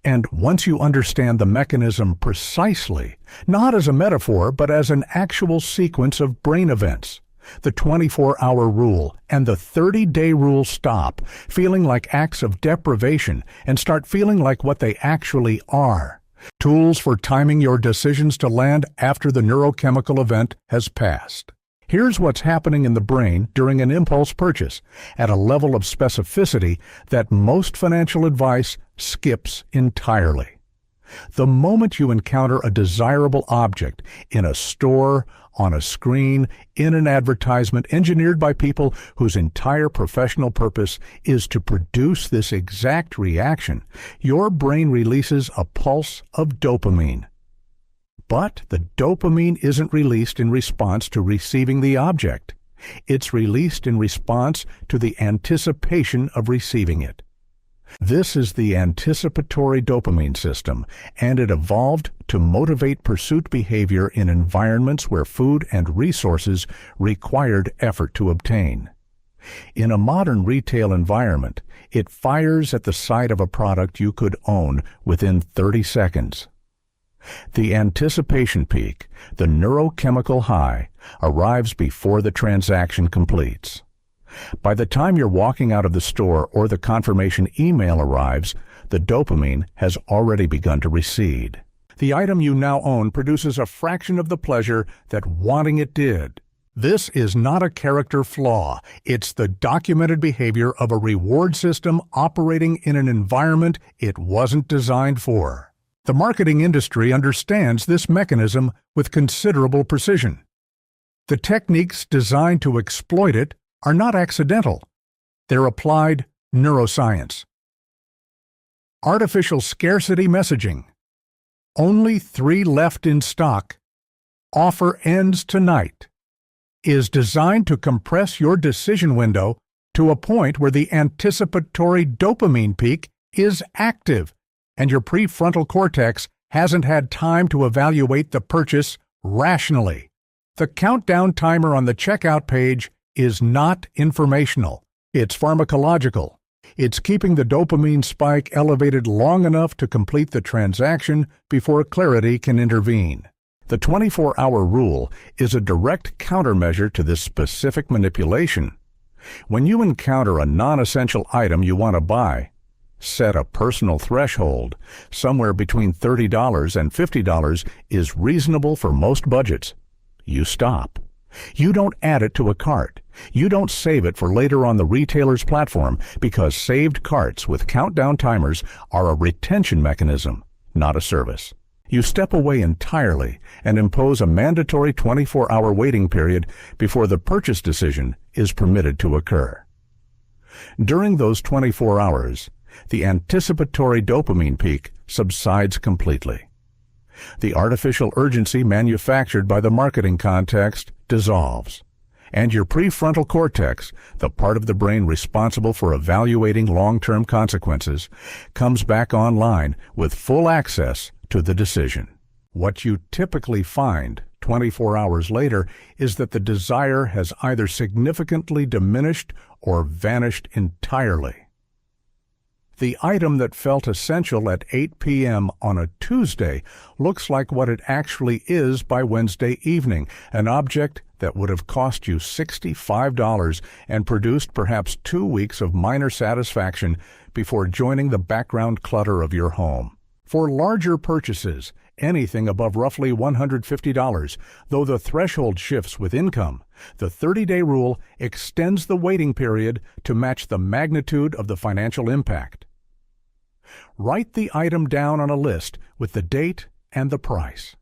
And once you understand the mechanism precisely, not as a metaphor but as an actual sequence of brain events, the 24-hour rule and the 30-day rule stop feeling like acts of deprivation and start feeling like what they actually are. Tools for timing your decisions to land after the neurochemical event has passed. Here's what's happening in the brain during an impulse purchase at a level of specificity that most financial advice skips entirely. The moment you encounter a desirable object in a store, on a screen, in an advertisement engineered by people whose entire professional purpose is to produce this exact reaction, your brain releases a pulse of dopamine. But the dopamine isn't released in response to receiving the object. It's released in response to the anticipation of receiving it. This is the anticipatory dopamine system, and it evolved to motivate pursuit behavior in environments where food and resources required effort to obtain. In a modern retail environment, it fires at the sight of a product you could own within 30 seconds. The anticipation peak, the neurochemical high, arrives before the transaction completes. By the time you're walking out of the store or the confirmation email arrives, the dopamine has already begun to recede. The item you now own produces a fraction of the pleasure that wanting it did. This is not a character flaw. It's the documented behavior of a reward system operating in an environment it wasn't designed for. The marketing industry understands this mechanism with considerable precision. The techniques designed to exploit it are not accidental. They're applied neuroscience. Artificial scarcity messaging. Only 3 left in stock. Offer ends tonight. Is designed to compress your decision window to a point where the anticipatory dopamine peak is active and your prefrontal cortex hasn't had time to evaluate the purchase rationally. The countdown timer on the checkout page is not informational. It's pharmacological. It's keeping the dopamine spike elevated long enough to complete the transaction before clarity can intervene. The 24-hour rule is a direct countermeasure to this specific manipulation. When you encounter a non-essential item you want to buy, set a personal threshold. Somewhere between $30 and $50 is reasonable for most budgets. You stop. You don't add it to a cart. You don't save it for later on the retailer's platform because saved carts with countdown timers are a retention mechanism, not a service. You step away entirely and impose a mandatory 24-hour waiting period before the purchase decision is permitted to occur. During those 24 hours, the anticipatory dopamine peak subsides completely. The artificial urgency manufactured by the marketing context dissolves, and your prefrontal cortex, the part of the brain responsible for evaluating long-term consequences, comes back online with full access to the decision. What you typically find 24 hours later is that the desire has either significantly diminished or vanished entirely. The item that felt essential at 8 p.m. on a Tuesday looks like what it actually is by Wednesday evening, an object that would have cost you $65 and produced perhaps 2 weeks of minor satisfaction before joining the background clutter of your home. For larger purchases, anything above roughly $150, though the threshold shifts with income, the 30-day rule extends the waiting period to match the magnitude of the financial impact. Write the item down on a list with the date and the price.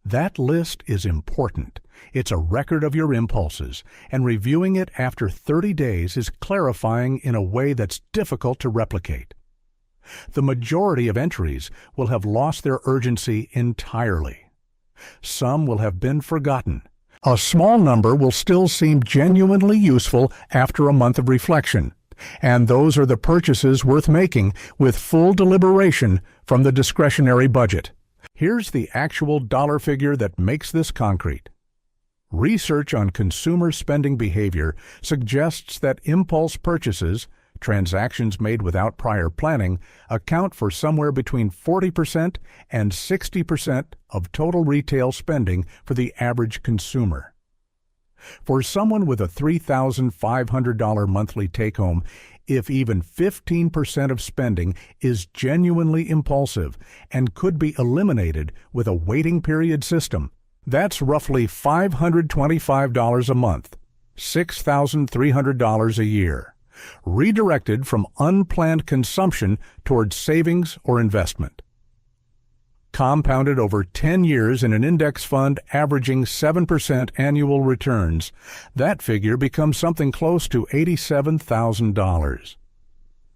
That list is important. It's a record of your impulses, and reviewing it after 30 days is clarifying in a way that's difficult to replicate. The majority of entries will have lost their urgency entirely. Some will have been forgotten. A small number will still seem genuinely useful after a month of reflection, and those are the purchases worth making with full deliberation from the discretionary budget. Here's the actual dollar figure that makes this concrete. Research on consumer spending behavior suggests that impulse purchases, transactions made without prior planning, account for somewhere between 40% and 60% of total retail spending for the average consumer. For someone with a $3,500 monthly take-home, if even 15% of spending is genuinely impulsive and could be eliminated with a waiting period system, that's roughly $525 a month, $6,300 a year, redirected from unplanned consumption towards savings or investment. Compounded over 10 years in an index fund averaging 7% annual returns, that figure becomes something close to $87,000.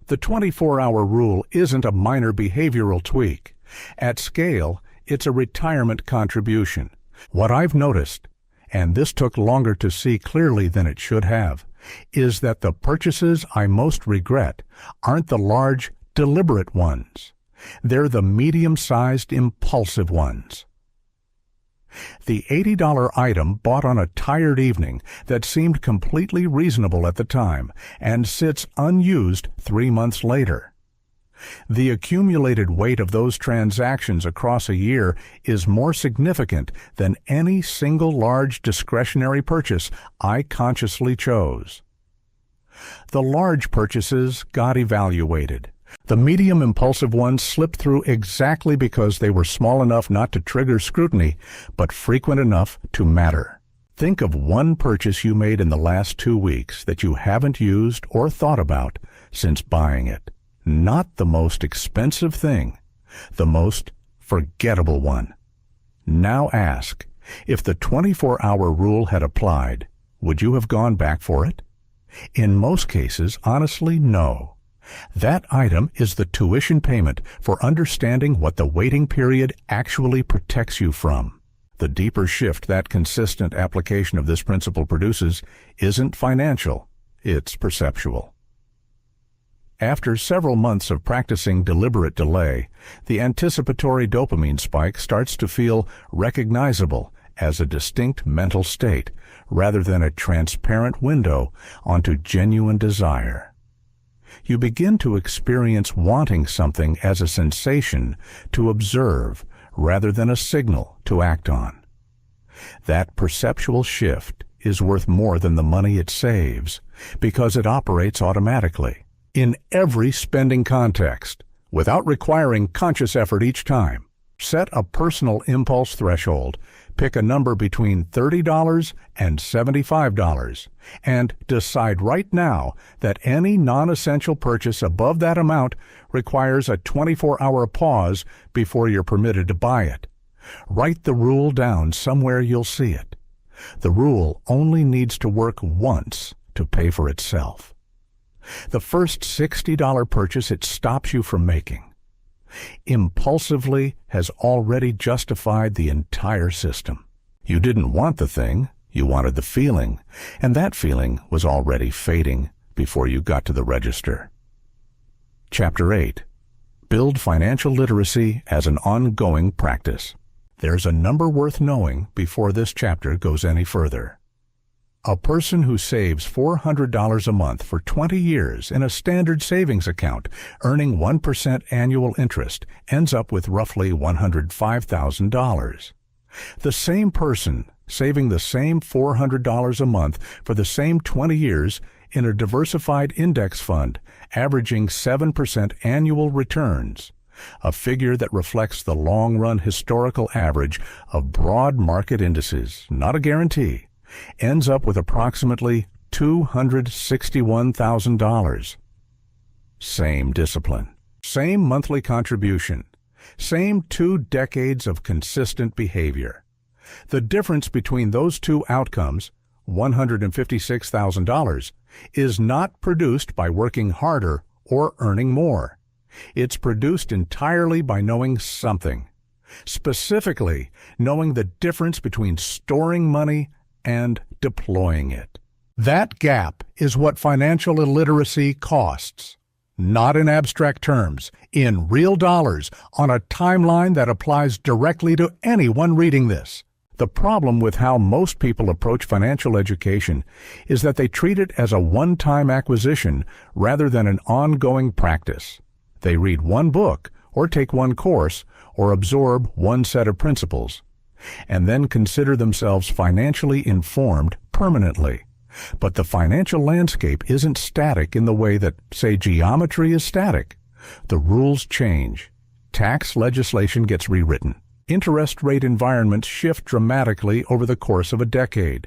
The 24-hour rule isn't a minor behavioral tweak. At scale, it's a retirement contribution. What I've noticed, and this took longer to see clearly than it should have, is that the purchases I most regret aren't the large, deliberate ones. They're the medium-sized, impulsive ones. The $80 item bought on a tired evening that seemed completely reasonable at the time and sits unused 3 months later. The accumulated weight of those transactions across a year is more significant than any single large discretionary purchase I consciously chose. The large purchases got evaluated. The medium impulsive ones slipped through exactly because they were small enough not to trigger scrutiny, but frequent enough to matter. Think of one purchase you made in the last 2 weeks that you haven't used or thought about since buying it. Not the most expensive thing, the most forgettable one. Now ask, if the 24-hour rule had applied, would you have gone back for it? In most cases, honestly, no. That item is the tuition payment for understanding what the waiting period actually protects you from. The deeper shift that consistent application of this principle produces isn't financial, it's perceptual. After several months of practicing deliberate delay, the anticipatory dopamine spike starts to feel recognizable as a distinct mental state rather than a transparent window onto genuine desire. You begin to experience wanting something as a sensation to observe rather than a signal to act on. That perceptual shift is worth more than the money it saves because it operates automatically in every spending context without requiring conscious effort each time. Set a personal impulse threshold. Pick a number between $30 and $75 and decide right now that any non-essential purchase above that amount requires a 24-hour pause before you're permitted to buy it. Write the rule down somewhere you'll see it. The rule only needs to work once to pay for itself. The first $60 purchase it stops you from making impulsively has already justified the entire system. You didn't want the thing, you wanted the feeling, and that feeling was already fading before you got to the register. Chapter 8. Build financial literacy as an ongoing practice. There's a number worth knowing before this chapter goes any further. A person who saves $400 a month for 20 years in a standard savings account, earning 1% annual interest, ends up with roughly $105,000. The same person saving the same $400 a month for the same 20 years in a diversified index fund, averaging 7% annual returns, a figure that reflects the long-run historical average of broad market indices, not a guarantee, ends up with approximately $261,000. Same discipline, same monthly contribution, same 2 decades of consistent behavior. The difference between those two outcomes, $156,000, is not produced by working harder or earning more. It's produced entirely by knowing something, specifically knowing the difference between storing money and deploying it. That gap is what financial illiteracy costs, not in abstract terms, in real dollars, on a timeline that applies directly to anyone reading this. The problem with how most people approach financial education is that they treat it as a one-time acquisition rather than an ongoing practice. They read one book, or take one course, or absorb one set of principles, and then consider themselves financially informed permanently. But the financial landscape isn't static in the way that, say, geometry is static. The rules change. Tax legislation gets rewritten. Interest rate environments shift dramatically over the course of a decade.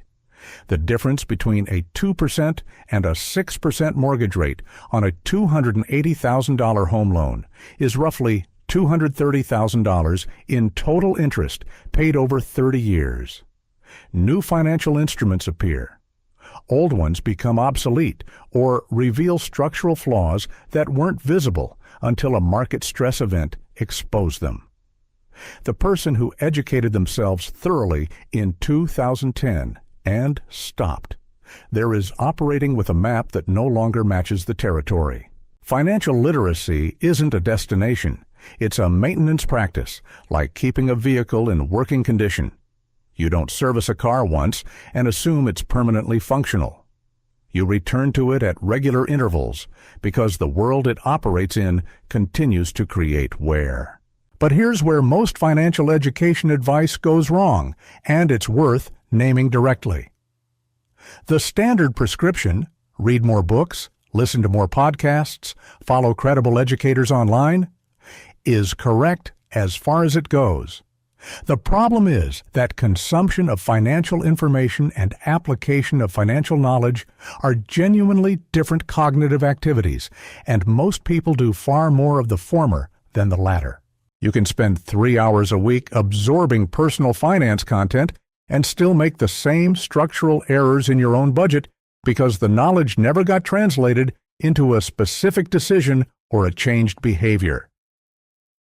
The difference between a 2% and a 6% mortgage rate on a $280,000 home loan is roughly $230,000 in total interest paid over 30 years. New financial instruments appear. Old ones become obsolete or reveal structural flaws that weren't visible until a market stress event exposed them. The person who educated themselves thoroughly in 2010 and stopped, there is operating with a map that no longer matches the territory. Financial literacy isn't a destination. It's a maintenance practice, like keeping a vehicle in working condition. You don't service a car once and assume it's permanently functional. You return to it at regular intervals because the world it operates in continues to create wear. But here's where most financial education advice goes wrong, and it's worth naming directly. The standard prescription, read more books, listen to more podcasts, follow credible educators online, is correct as far as it goes. The problem is that consumption of financial information and application of financial knowledge are genuinely different cognitive activities, and most people do far more of the former than the latter. You can spend 3 hours a week absorbing personal finance content and still make the same structural errors in your own budget because the knowledge never got translated into a specific decision or a changed behavior.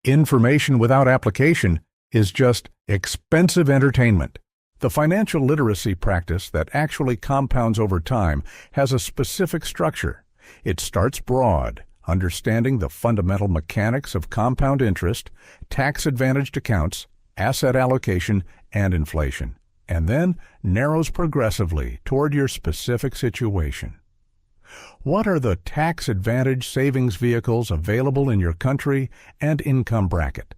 Information without application is just expensive entertainment. The financial literacy practice that actually compounds over time has a specific structure. It starts broad, understanding the fundamental mechanics of compound interest, tax-advantaged accounts, asset allocation, and inflation, and then narrows progressively toward your specific situation. What are the tax-advantaged savings vehicles available in your country and income bracket?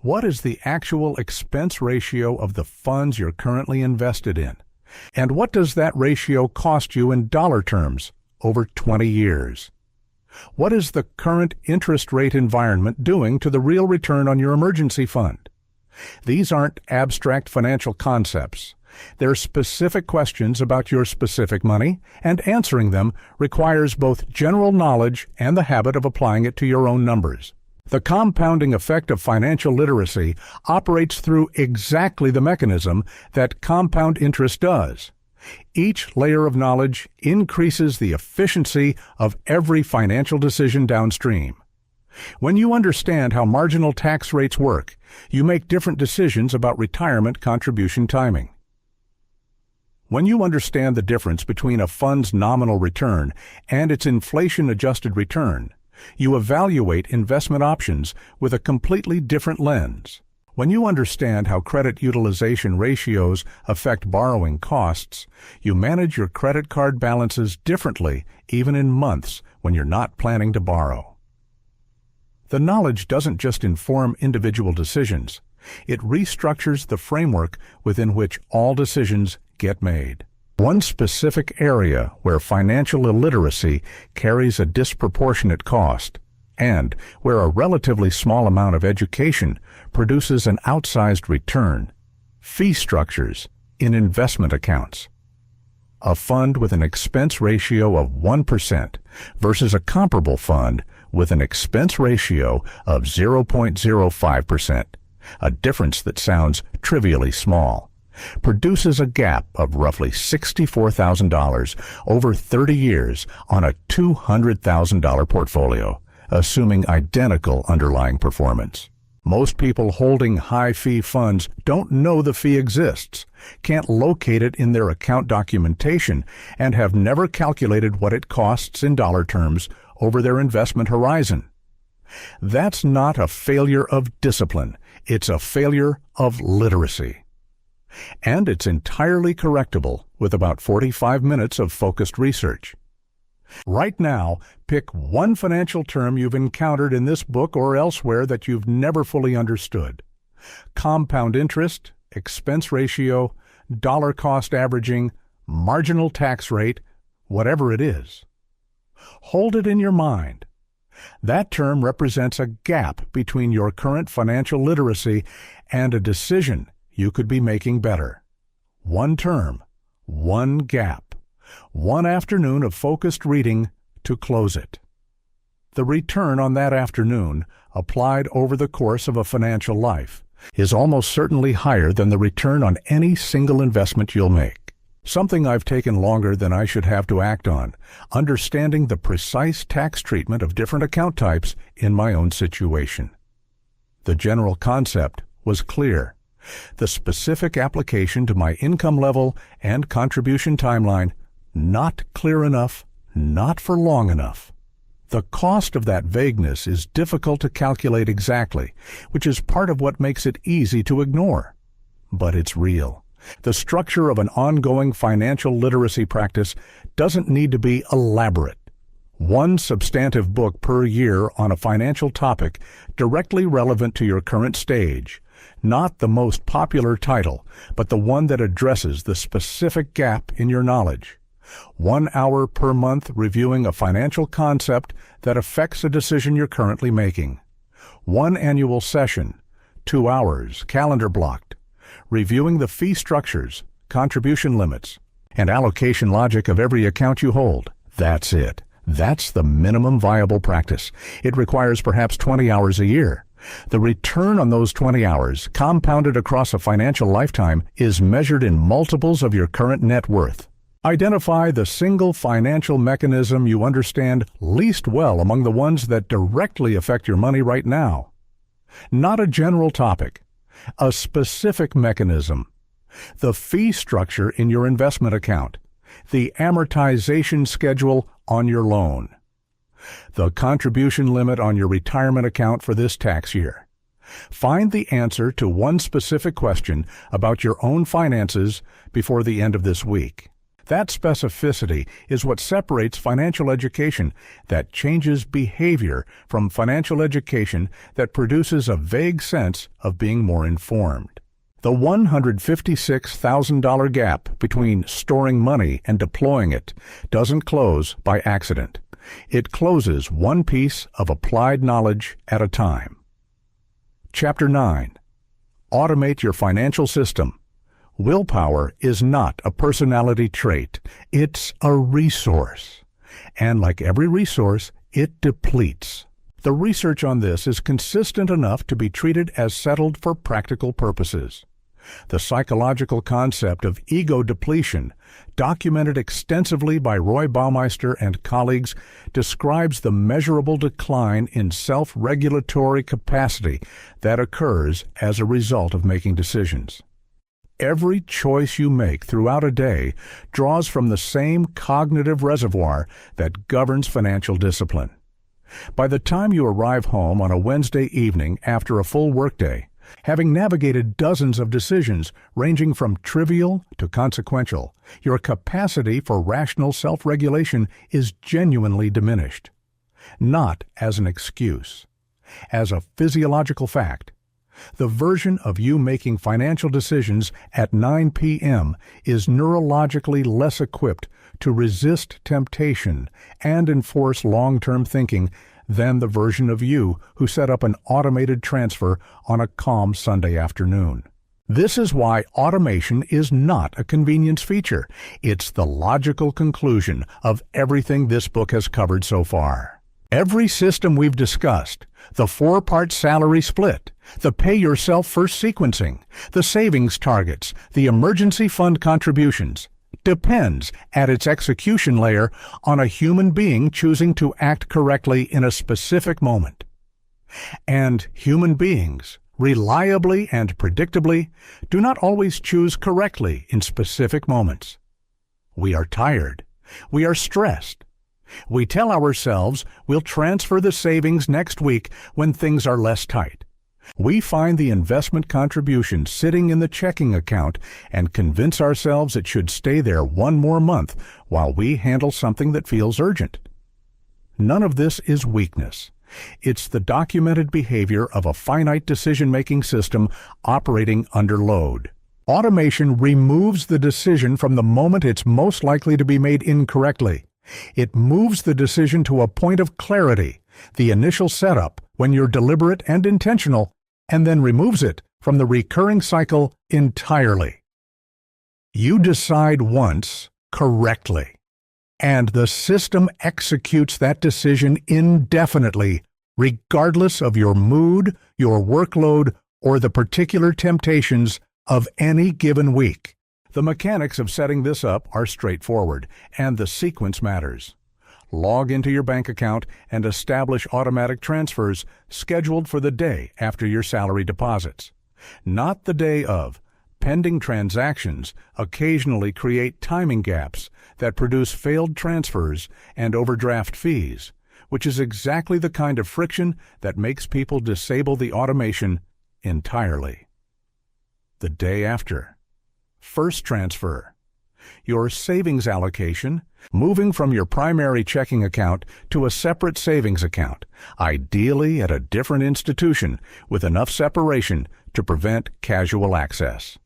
What is the actual expense ratio of the funds you're currently invested in? And what does that ratio cost you in dollar terms over 20 years? What is the current interest rate environment doing to the real return on your emergency fund? These aren't abstract financial concepts. They're specific questions about your specific money, and answering them requires both general knowledge and the habit of applying it to your own numbers. The compounding effect of financial literacy operates through exactly the mechanism that compound interest does. Each layer of knowledge increases the efficiency of every financial decision downstream. When you understand how marginal tax rates work, you make different decisions about retirement contribution timing. When you understand the difference between a fund's nominal return and its inflation-adjusted return, you evaluate investment options with a completely different lens. When you understand how credit utilization ratios affect borrowing costs, you manage your credit card balances differently even in months when you're not planning to borrow. The knowledge doesn't just inform individual decisions. It restructures the framework within which all decisions get made. One specific area where financial illiteracy carries a disproportionate cost, and where a relatively small amount of education produces an outsized return. Fee structures in investment accounts. A fund with an expense ratio of 1% versus a comparable fund with an expense ratio of 0.05%, a difference that sounds trivially small, produces a gap of roughly $64,000 over 30 years on a $200,000 portfolio, assuming identical underlying performance. Most people holding high-fee funds don't know the fee exists, can't locate it in their account documentation, and have never calculated what it costs in dollar terms over their investment horizon. That's not a failure of discipline, it's a failure of literacy. And it's entirely correctable with about 45 minutes of focused research. Right now, pick one financial term you've encountered in this book or elsewhere that you've never fully understood. Compound interest, expense ratio, dollar cost averaging, marginal tax rate, whatever it is. Hold it in your mind. That term represents a gap between your current financial literacy and a decision you could be making better. One term, one gap. One afternoon of focused reading to close it. The return on that afternoon, applied over the course of a financial life, is almost certainly higher than the return on any single investment you'll make. Something I've taken longer than I should have to act on, understanding the precise tax treatment of different account types in my own situation. The general concept was clear. The specific application to my income level and contribution timeline not clear enough, not for long enough. The cost of that vagueness is difficult to calculate exactly, which is part of what makes it easy to ignore. But it's real. The structure of an ongoing financial literacy practice doesn't need to be elaborate. One substantive book per year on a financial topic directly relevant to your current stage. Not the most popular title, but the one that addresses the specific gap in your knowledge. 1 hour per month reviewing a financial concept that affects a decision you're currently making. 1 annual session, 2 hours, calendar blocked, reviewing the fee structures, contribution limits, and allocation logic of every account you hold. That's it. That's the minimum viable practice. It requires perhaps 20 hours a year. The return on those 20 hours, compounded across a financial lifetime, is measured in multiples of your current net worth. Identify the single financial mechanism you understand least well among the ones that directly affect your money right now. Not a general topic, a specific mechanism. The fee structure in your investment account, the amortization schedule on your loan, the contribution limit on your retirement account for this tax year. Find the answer to one specific question about your own finances before the end of this week. That specificity is what separates financial education that changes behavior from financial education that produces a vague sense of being more informed. The $156,000 gap between storing money and deploying it doesn't close by accident. It closes one piece of applied knowledge at a time. Chapter 9. Automate your financial system. Willpower is not a personality trait. It's a resource. And like every resource, it depletes. The research on this is consistent enough to be treated as settled for practical purposes. The psychological concept of ego depletion, documented extensively by Roy Baumeister and colleagues, describes the measurable decline in self-regulatory capacity that occurs as a result of making decisions. Every choice you make throughout a day draws from the same cognitive reservoir that governs financial discipline. By the time you arrive home on a Wednesday evening after a full workday, having navigated dozens of decisions ranging from trivial to consequential, your capacity for rational self-regulation is genuinely diminished. Not as an excuse, as a physiological fact. The version of you making financial decisions at 9 p.m. is neurologically less equipped to resist temptation and enforce long-term thinking than the version of you who set up an automated transfer on a calm Sunday afternoon. This is why automation is not a convenience feature. It's the logical conclusion of everything this book has covered so far. Every system we've discussed, the 4-part salary split, the pay yourself first sequencing, the savings targets, the emergency fund contributions, depends at its execution layer on a human being choosing to act correctly in a specific moment. And human beings, reliably and predictably, do not always choose correctly in specific moments. We are tired. We are stressed. We tell ourselves we'll transfer the savings next week when things are less tight. We find the investment contribution sitting in the checking account and convince ourselves it should stay there one more month while we handle something that feels urgent. None of this is weakness. It's the documented behavior of a finite decision-making system operating under load. Automation removes the decision from the moment it's most likely to be made incorrectly. It moves the decision to a point of clarity, the initial setup when you're deliberate and intentional, and then removes it from the recurring cycle entirely. You decide once correctly, and the system executes that decision indefinitely, regardless of your mood, your workload, or the particular temptations of any given week. The mechanics of setting this up are straightforward, and the sequence matters. Log into your bank account and establish automatic transfers scheduled for the day after your salary deposits. Not the day of. Pending transactions occasionally create timing gaps that produce failed transfers and overdraft fees, which is exactly the kind of friction that makes people disable the automation entirely. The day after. First transfer. Your savings allocation, moving from your primary checking account to a separate savings account, ideally at a different institution with enough separation to prevent casual access.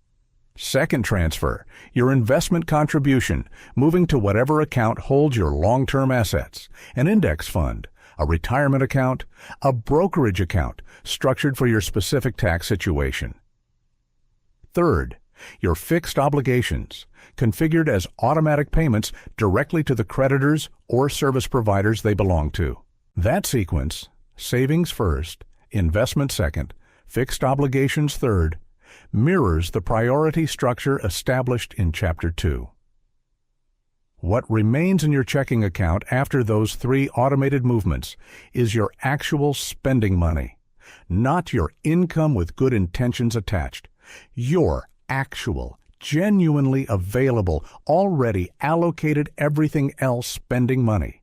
Second transfer, your investment contribution, moving to whatever account holds your long-term assets, an index fund, a retirement account, a brokerage account structured for your specific tax situation. Third, your fixed obligations, configured as automatic payments directly to the creditors or service providers they belong to. That sequence, savings first, investment second, fixed obligations third, mirrors the priority structure established in Chapter 2. What remains in your checking account after those 3 automated movements is your actual spending money, not your income with good intentions attached. Your actual, genuinely available, already allocated everything else spending money.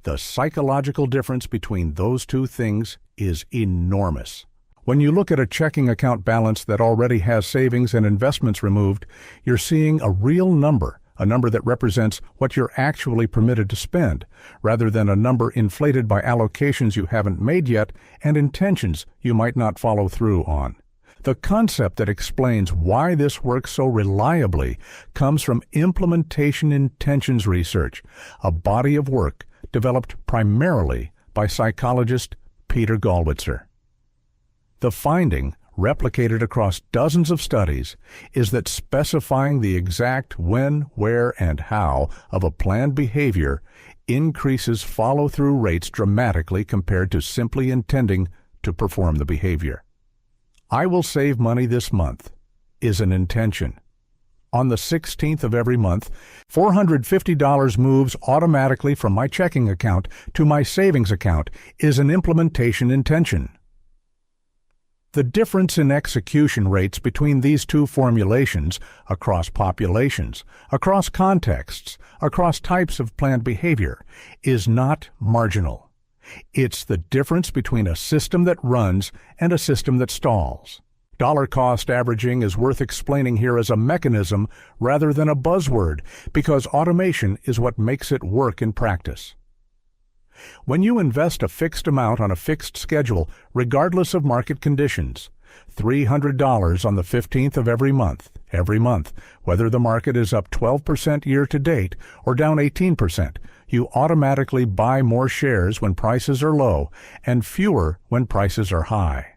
The psychological difference between those two things is enormous. When you look at a checking account balance that already has savings and investments removed, you're seeing a real number, a number that represents what you're actually permitted to spend, rather than a number inflated by allocations you haven't made yet and intentions you might not follow through on. The concept that explains why this works so reliably comes from implementation intentions research, a body of work developed primarily by psychologist Peter Gallwitzer. The finding, replicated across dozens of studies, is that specifying the exact when, where, and how of a planned behavior increases follow-through rates dramatically compared to simply intending to perform the behavior. I will save money this month is an intention. On the 16th of every month, $450 moves automatically from my checking account to my savings account is an implementation intention. The difference in execution rates between these two formulations, across populations, across contexts, across types of planned behavior, is not marginal. It's the difference between a system that runs and a system that stalls. Dollar cost averaging is worth explaining here as a mechanism rather than a buzzword, because automation is what makes it work in practice. When you invest a fixed amount on a fixed schedule, regardless of market conditions, $300 on the 15th of every month, whether the market is up 12% year to date or down 18%, You automatically buy more shares when prices are low and fewer when prices are high.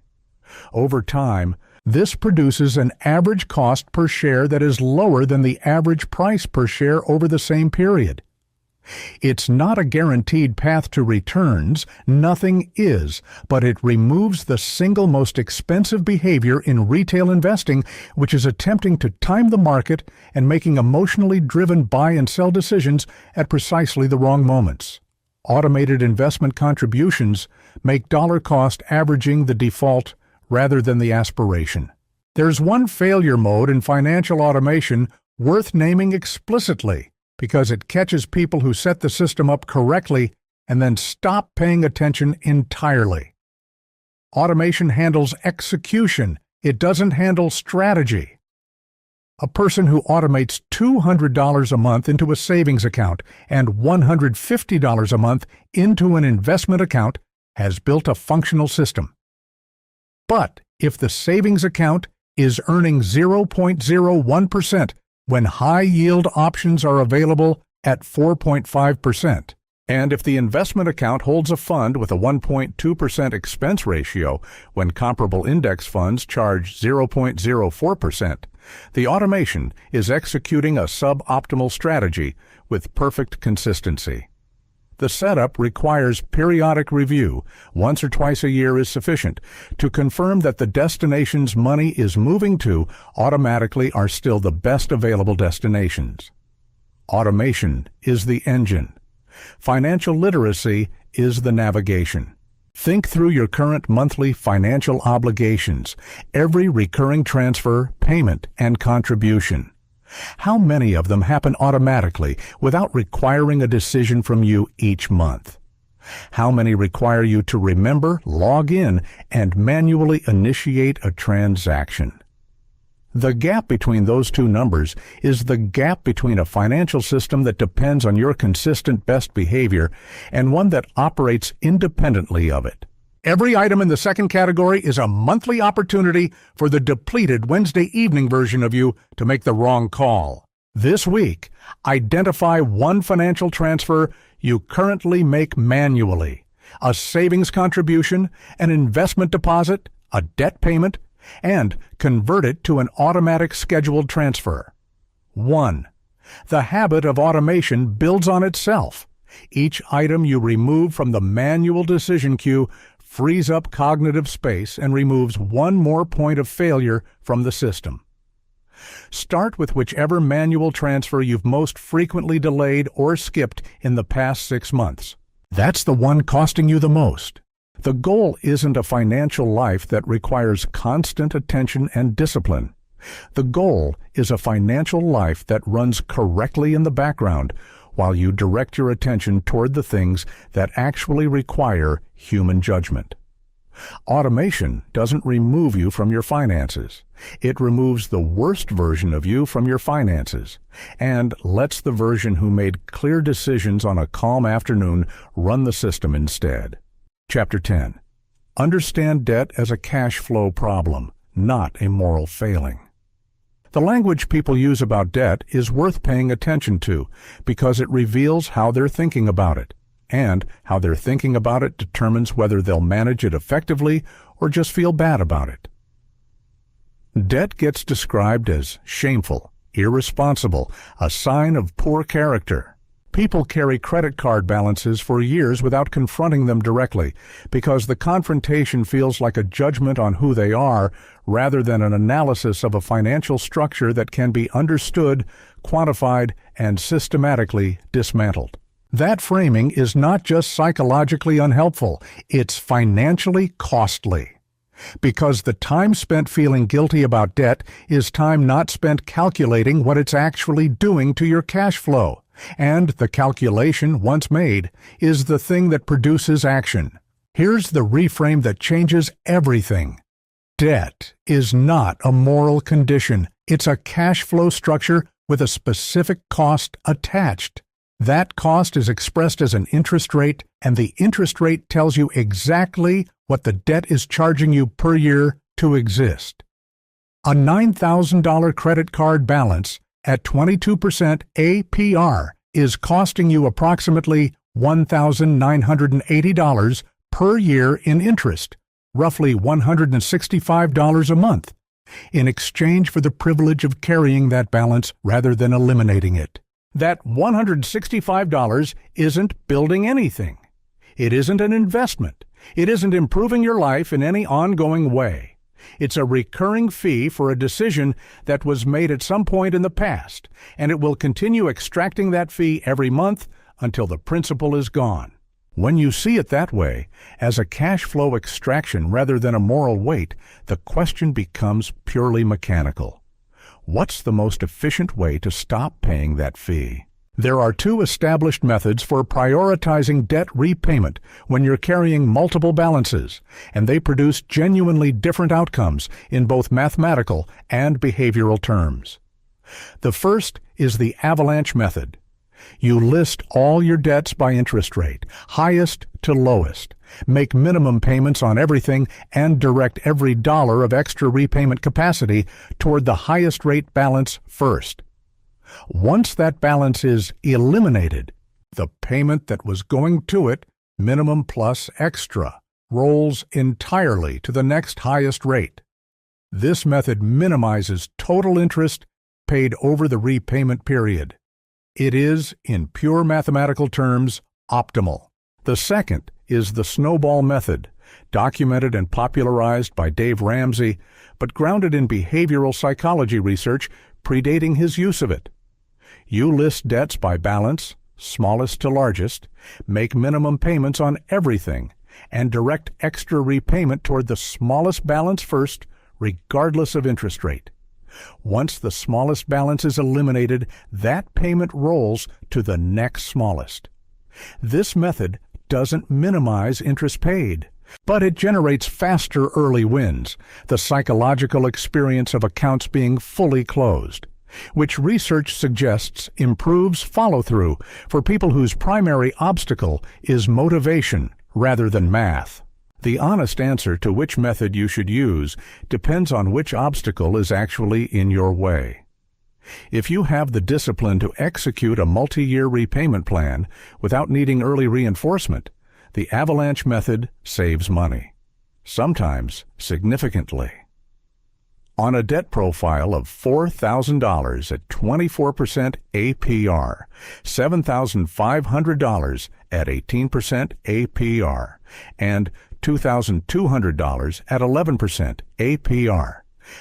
Over time, this produces an average cost per share that is lower than the average price per share over the same period. It's not a guaranteed path to returns, nothing is, but it removes the single most expensive behavior in retail investing, which is attempting to time the market and making emotionally driven buy and sell decisions at precisely the wrong moments. Automated investment contributions make dollar cost averaging the default rather than the aspiration. There's one failure mode in financial automation worth naming explicitly, because it catches people who set the system up correctly and then stop paying attention entirely. Automation handles execution. It doesn't handle strategy. A person who automates $200 a month into a savings account and $150 a month into an investment account has built a functional system. But if the savings account is earning 0.01%, when high-yield options are available at 4.5%. And if the investment account holds a fund with a 1.2% expense ratio when comparable index funds charge 0.04%, the automation is executing a suboptimal strategy with perfect consistency. The setup requires periodic review, once or twice a year is sufficient, to confirm that the destinations money is moving to automatically are still the best available destinations. Automation is the engine. Financial literacy is the navigation. Think through your current monthly financial obligations, every recurring transfer, payment, and contribution. How many of them happen automatically without requiring a decision from you each month? How many require you to remember, log in, and manually initiate a transaction? The gap between those two numbers is the gap between a financial system that depends on your consistent best behavior and one that operates independently of it. Every item in the second category is a monthly opportunity for the depleted Wednesday evening version of you to make the wrong call. This week, identify one financial transfer you currently make manually, a savings contribution, an investment deposit, a debt payment, and convert it to an automatic scheduled transfer. 1. The habit of automation builds on itself. Each item you remove from the manual decision queue frees up cognitive space and removes one more point of failure from the system. Start with whichever manual transfer you've most frequently delayed or skipped in the past 6 months. That's the one costing you the most. The goal isn't a financial life that requires constant attention and discipline. The goal is a financial life that runs correctly in the background while you direct your attention toward the things that actually require human judgment. Automation doesn't remove you from your finances. It removes the worst version of you from your finances and lets the version who made clear decisions on a calm afternoon run the system instead. Chapter 10. Understand debt as a cash flow problem, not a moral failing. The language people use about debt is worth paying attention to because it reveals how they're thinking about it, and how they're thinking about it determines whether they'll manage it effectively or just feel bad about it. Debt gets described as shameful, irresponsible, a sign of poor character. People carry credit card balances for years without confronting them directly because the confrontation feels like a judgment on who they are rather than an analysis of a financial structure that can be understood, quantified, and systematically dismantled. That framing is not just psychologically unhelpful, it's financially costly. Because the time spent feeling guilty about debt is time not spent calculating what it's actually doing to your cash flow. And the calculation, once made, is the thing that produces action. Here's the reframe that changes everything. Debt is not a moral condition. It's a cash flow structure with a specific cost attached. That cost is expressed as an interest rate, and the interest rate tells you exactly what the debt is charging you per year to exist. A $9,000 credit card balance at 22% APR is costing you approximately $1,980 per year in interest, roughly $165 a month, in exchange for the privilege of carrying that balance rather than eliminating it. That $165 isn't building anything. It isn't an investment. It isn't improving your life in any ongoing way. It's a recurring fee for a decision that was made at some point in the past, and it will continue extracting that fee every month until the principal is gone. When you see it that way, as a cash flow extraction rather than a moral weight, the question becomes purely mechanical. What's the most efficient way to stop paying that fee? There are two established methods for prioritizing debt repayment when you're carrying multiple balances, and they produce genuinely different outcomes in both mathematical and behavioral terms. The first is the avalanche method. You list all your debts by interest rate, highest to lowest, make minimum payments on everything, and direct every dollar of extra repayment capacity toward the highest rate balance first. Once that balance is eliminated, the payment that was going to it, minimum plus extra, rolls entirely to the next highest rate. This method minimizes total interest paid over the repayment period. It is, in pure mathematical terms, optimal. The second is the snowball method, documented and popularized by Dave Ramsey, but grounded in behavioral psychology research predating his use of it. You list debts by balance, smallest to largest, make minimum payments on everything, and direct extra repayment toward the smallest balance first, regardless of interest rate. Once the smallest balance is eliminated, that payment rolls to the next smallest. This method doesn't minimize interest paid, but it generates faster early wins, the psychological experience of accounts being fully closed, which research suggests improves follow-through for people whose primary obstacle is motivation rather than math. The honest answer to which method you should use depends on which obstacle is actually in your way. If you have the discipline to execute a multi-year repayment plan without needing early reinforcement, the avalanche method saves money, sometimes significantly. On a debt profile of $4,000 at 24% APR, $7,500 at 18% APR, and $2,200 at 11% APR.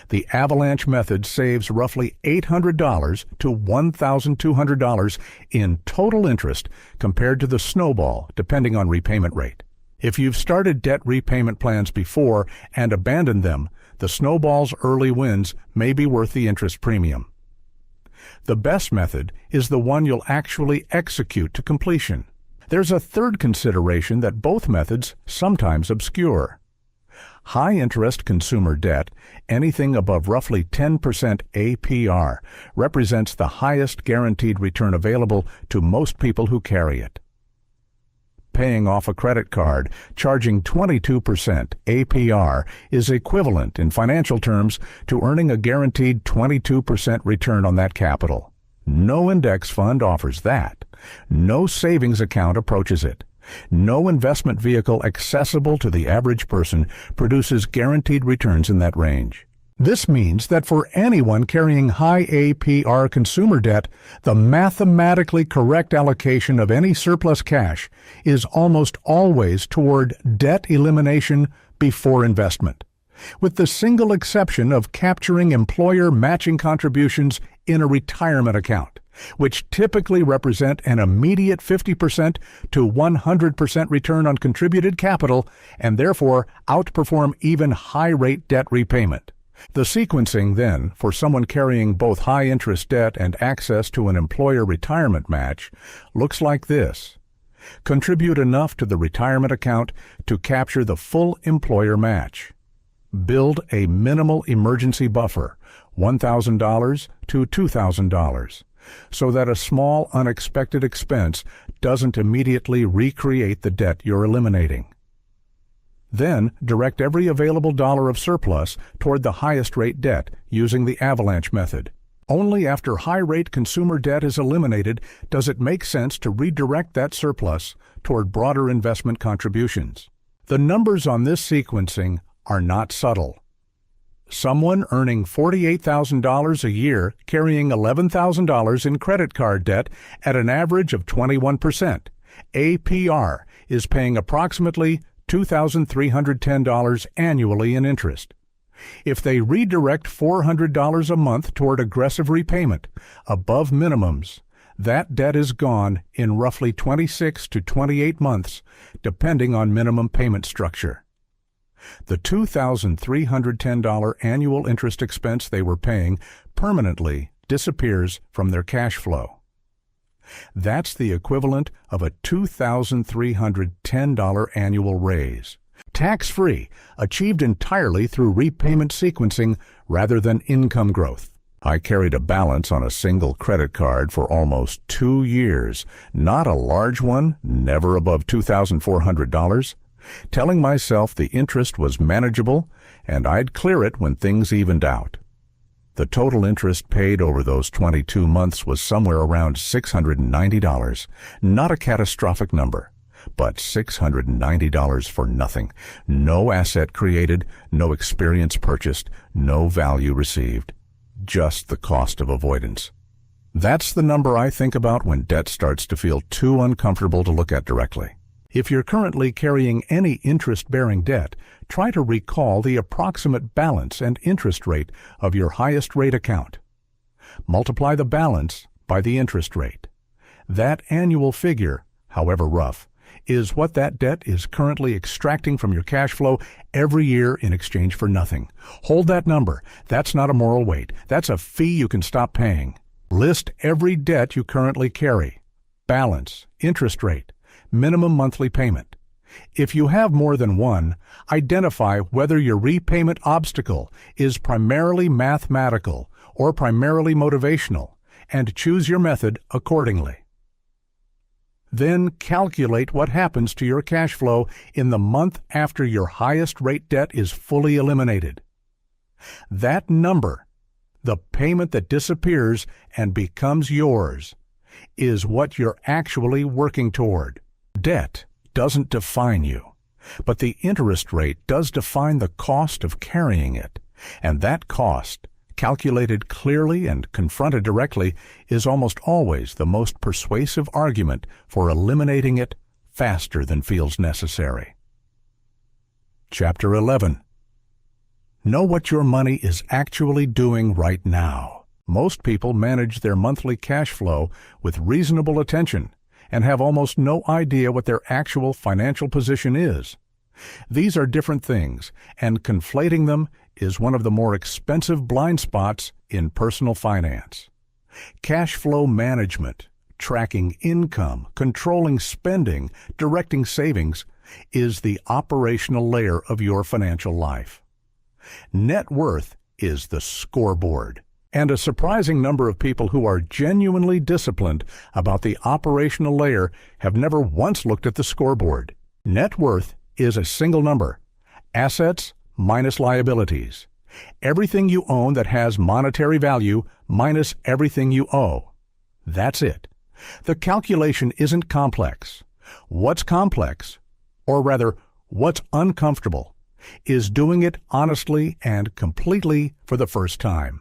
The avalanche method saves roughly $800 to $1,200 in total interest compared to the snowball, depending on repayment rate. If you've started debt repayment plans before and abandoned them, the snowball's early wins may be worth the interest premium. The best method is the one you'll actually execute to completion. There's a third consideration that both methods sometimes obscure. High-interest consumer debt, anything above roughly 10% APR, represents the highest guaranteed return available to most people who carry it. Paying off a credit card, charging 22% APR, is equivalent in financial terms to earning a guaranteed 22% return on that capital. No index fund offers that. No savings account approaches it. No investment vehicle accessible to the average person produces guaranteed returns in that range. This means that for anyone carrying high APR consumer debt, the mathematically correct allocation of any surplus cash is almost always toward debt elimination before investment, with the single exception of capturing employer matching contributions in a retirement account, which typically represent an immediate 50% to 100% return on contributed capital and therefore outperform even high-rate debt repayment. The sequencing, then, for someone carrying both high-interest debt and access to an employer retirement match looks like this. Contribute enough to the retirement account to capture the full employer match. Build a minimal emergency buffer, $1,000 to $2,000, so that a small unexpected expense doesn't immediately recreate the debt you're eliminating. Then direct every available dollar of surplus toward the highest rate debt using the avalanche method. Only after high-rate consumer debt is eliminated does it make sense to redirect that surplus toward broader investment contributions. The numbers on this sequencing are not subtle. Someone earning $48,000 a year carrying $11,000 in credit card debt at an average of 21%, APR, is paying approximately $2,310 annually in interest. If they redirect $400 a month toward aggressive repayment, above minimums, that debt is gone in roughly 26 to 28 months, depending on minimum payment structure. The $2,310 annual interest expense they were paying permanently disappears from their cash flow. That's the equivalent of a $2,310 annual raise, tax-free, achieved entirely through repayment sequencing rather than income growth. I carried a balance on a single credit card for almost 2 years, not a large one, never above $2,400, telling myself the interest was manageable and I'd clear it when things evened out. The total interest paid over those 22 months was somewhere around $690, not a catastrophic number, but $690 for nothing. No asset created, no experience purchased, no value received. Just the cost of avoidance. That's the number I think about when debt starts to feel too uncomfortable to look at directly. If you're currently carrying any interest-bearing debt, try to recall the approximate balance and interest rate of your highest rate account. Multiply the balance by the interest rate. That annual figure, however rough, is what that debt is currently extracting from your cash flow every year in exchange for nothing. Hold that number. That's not a moral weight. That's a fee you can stop paying. List every debt you currently carry. Balance, interest rate, minimum monthly payment. If you have more than one, identify whether your repayment obstacle is primarily mathematical or primarily motivational, and choose your method accordingly. Then calculate what happens to your cash flow in the month after your highest rate debt is fully eliminated. That number, the payment that disappears and becomes yours, is what you're actually working toward. Debt doesn't define you, but the interest rate does define the cost of carrying it, and that cost, calculated clearly and confronted directly, is almost always the most persuasive argument for eliminating it faster than feels necessary. Chapter 11. Know what your money is actually doing right now. Most people manage their monthly cash flow with reasonable attention and have almost no idea what their actual financial position is. These are different things, and conflating them is one of the more expensive blind spots in personal finance. Cash flow management, tracking income, controlling spending, directing savings, is the operational layer of your financial life. Net worth is the scoreboard. And a surprising number of people who are genuinely disciplined about the operational layer have never once looked at the scoreboard. Net worth is a single number, assets minus liabilities. Everything you own that has monetary value minus everything you owe. That's it. The calculation isn't complex. What's complex, or rather, what's uncomfortable, is doing it honestly and completely for the first time.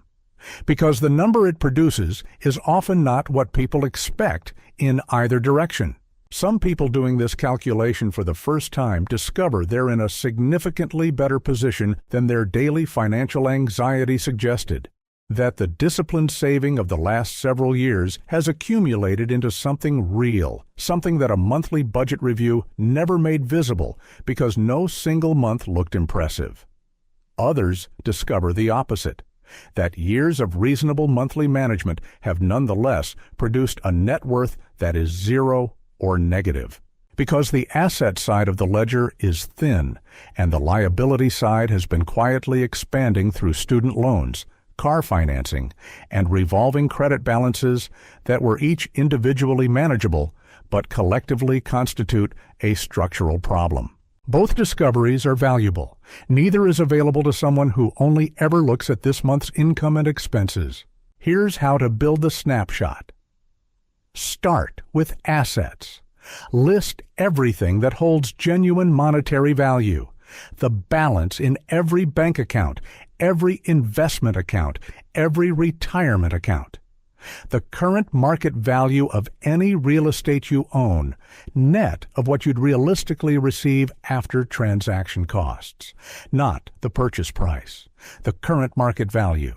Because the number it produces is often not what people expect in either direction. Some people doing this calculation for the first time discover they're in a significantly better position than their daily financial anxiety suggested. That the disciplined saving of the last several years has accumulated into something real, something that a monthly budget review never made visible because no single month looked impressive. Others discover the opposite. That years of reasonable monthly management have nonetheless produced a net worth that is zero or negative, because the asset side of the ledger is thin and the liability side has been quietly expanding through student loans, car financing, and revolving credit balances that were each individually manageable but collectively constitute a structural problem. Both discoveries are valuable. Neither is available to someone who only ever looks at this month's income and expenses. Here's how to build the snapshot. Start with assets. List everything that holds genuine monetary value. The balance in every bank account, every investment account, every retirement account. The current market value of any real estate you own, net of what you'd realistically receive after transaction costs. Not the purchase price. The current market value.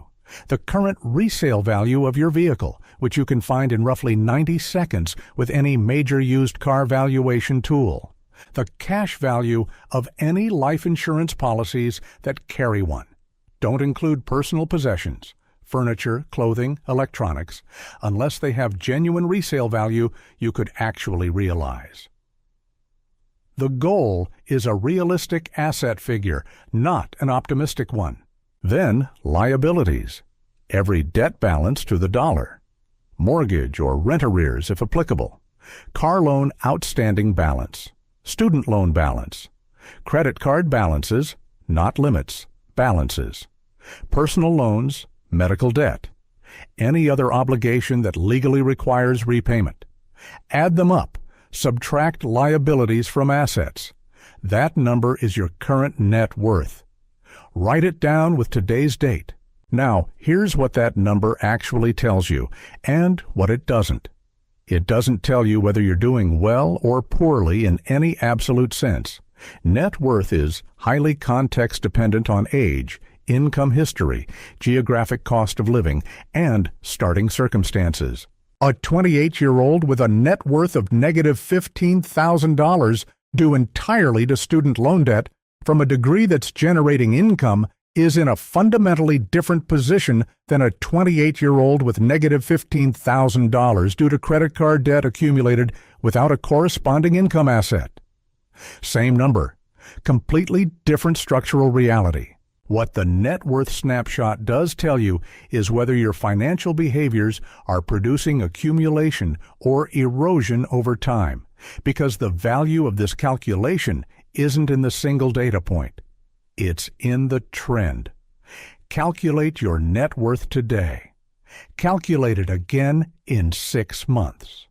The current resale value of your vehicle, which you can find in roughly 90 seconds with any major used car valuation tool. The cash value of any life insurance policies that carry one. Don't include personal possessions, furniture, clothing, electronics, unless they have genuine resale value you could actually realize. The goal is a realistic asset figure, not an optimistic one. Then, liabilities. Every debt balance to the dollar. Mortgage or rent arrears if applicable. Car loan outstanding balance. Student loan balance. Credit card balances, not limits, balances. Personal loans, medical debt. Any other obligation that legally requires repayment. Add them up. Subtract liabilities from assets. That number is your current net worth. Write it down with today's date. Now, here's what that number actually tells you, and what it doesn't. It doesn't tell you whether you're doing well or poorly in any absolute sense. Net worth is highly context-dependent on age, income history, geographic cost of living, and starting circumstances. A 28-year-old with a net worth of negative $15,000 due entirely to student loan debt from a degree that's generating income is in a fundamentally different position than a 28-year-old with negative $15,000 due to credit card debt accumulated without a corresponding income asset. Same number, completely different structural reality. What the net worth snapshot does tell you is whether your financial behaviors are producing accumulation or erosion over time, because the value of this calculation isn't in the single data point. It's in the trend. Calculate your net worth today. Calculate it again in 6 months.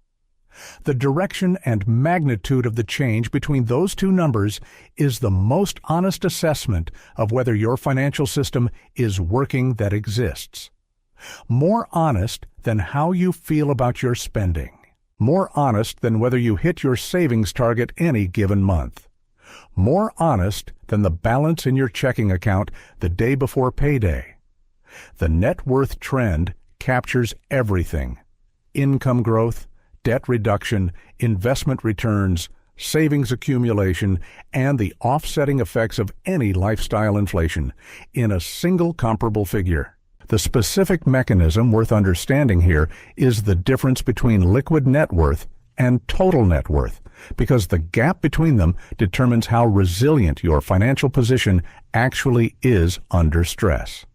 The direction and magnitude of the change between those two numbers is the most honest assessment of whether your financial system is working that exists. More honest than how you feel about your spending. More honest than whether you hit your savings target any given month. More honest than the balance in your checking account the day before payday. The net worth trend captures everything: income growth, debt reduction, investment returns, savings accumulation, and the offsetting effects of any lifestyle inflation in a single comparable figure. The specific mechanism worth understanding here is the difference between liquid net worth and total net worth, because the gap between them determines how resilient your financial position actually is under stress.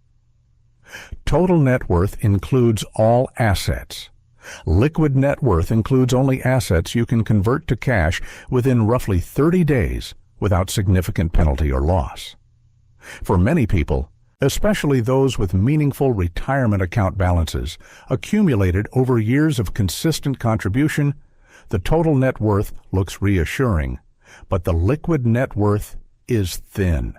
Total net worth includes all assets. Liquid net worth includes only assets you can convert to cash within roughly 30 days without significant penalty or loss. For many people, especially those with meaningful retirement account balances accumulated over years of consistent contribution, the total net worth looks reassuring, but the liquid net worth is thin.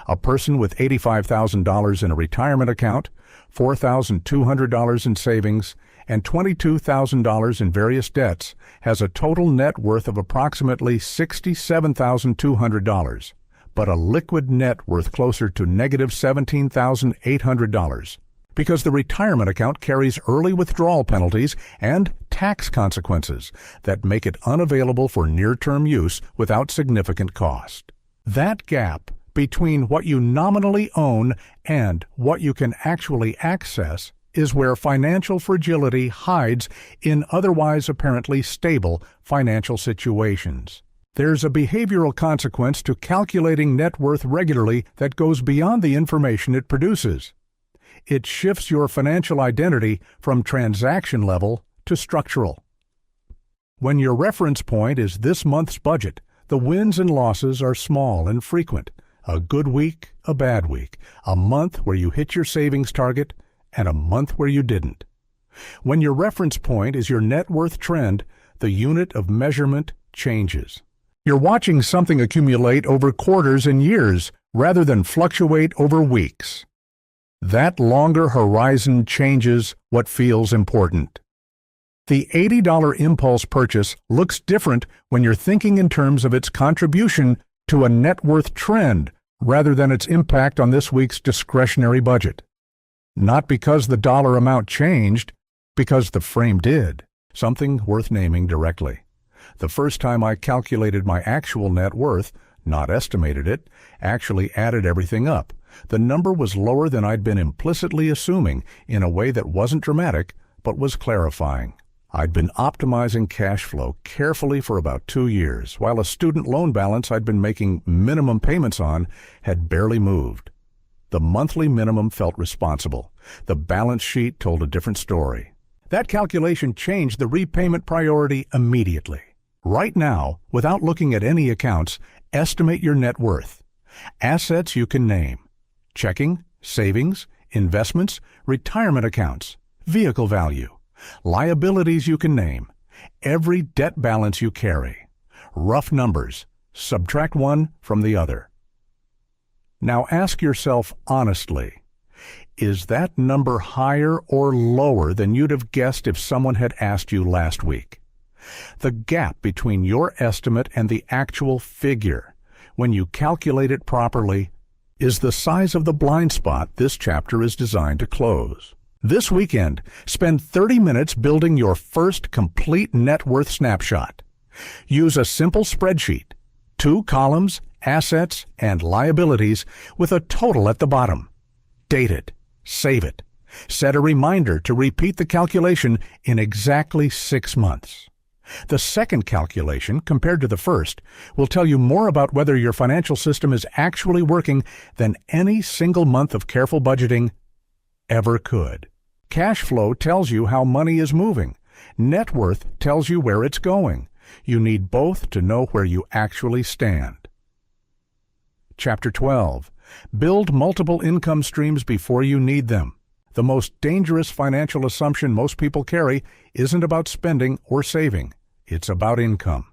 A person with $85,000 in a retirement account, $4,200 in savings, and $22,000 in various debts has a total net worth of approximately $67,200, but a liquid net worth closer to negative $17,800. Because the retirement account carries early withdrawal penalties and tax consequences that make it unavailable for near-term use without significant cost. That gap between what you nominally own and what you can actually access is where financial fragility hides in otherwise apparently stable financial situations. There's a behavioral consequence to calculating net worth regularly that goes beyond the information it produces. It shifts your financial identity from transaction level to structural. When your reference point is this month's budget, the wins and losses are small and frequent. A good week, a bad week, a month where you hit your savings target, and a month where you didn't. When your reference point is your net worth trend, the unit of measurement changes. You're watching something accumulate over quarters and years rather than fluctuate over weeks. That longer horizon changes what feels important. The $80 impulse purchase looks different when you're thinking in terms of its contribution to a net worth trend rather than its impact on this week's discretionary budget. Not because the dollar amount changed, because the frame did. Something worth naming directly. The first time I calculated my actual net worth, not estimated it, actually added everything up. The number was lower than I'd been implicitly assuming in a way that wasn't dramatic, but was clarifying. I'd been optimizing cash flow carefully for about 2 years, while a student loan balance I'd been making minimum payments on had barely moved. The monthly minimum felt responsible. The balance sheet told a different story. That calculation changed the repayment priority immediately. Right now, without looking at any accounts, estimate your net worth. Assets you can name: checking, savings, investments, retirement accounts, vehicle value. Liabilities you can name: every debt balance you carry. Rough numbers. Subtract one from the other. Now ask yourself honestly, is that number higher or lower than you'd have guessed if someone had asked you last week? The gap between your estimate and the actual figure, when you calculate it properly, is the size of the blind spot this chapter is designed to close. This weekend, spend 30 minutes building your first complete net worth snapshot. Use a simple spreadsheet, 2 columns, assets and liabilities, with a total at the bottom. Date it. Save it. Set a reminder to repeat the calculation in exactly 6 months. The second calculation, compared to the first, will tell you more about whether your financial system is actually working than any single month of careful budgeting ever could. Cash flow tells you how money is moving. Net worth tells you where it's going. You need both to know where you actually stand. Chapter 12. Build multiple income streams before you need them. The most dangerous financial assumption most people carry isn't about spending or saving. It's about income.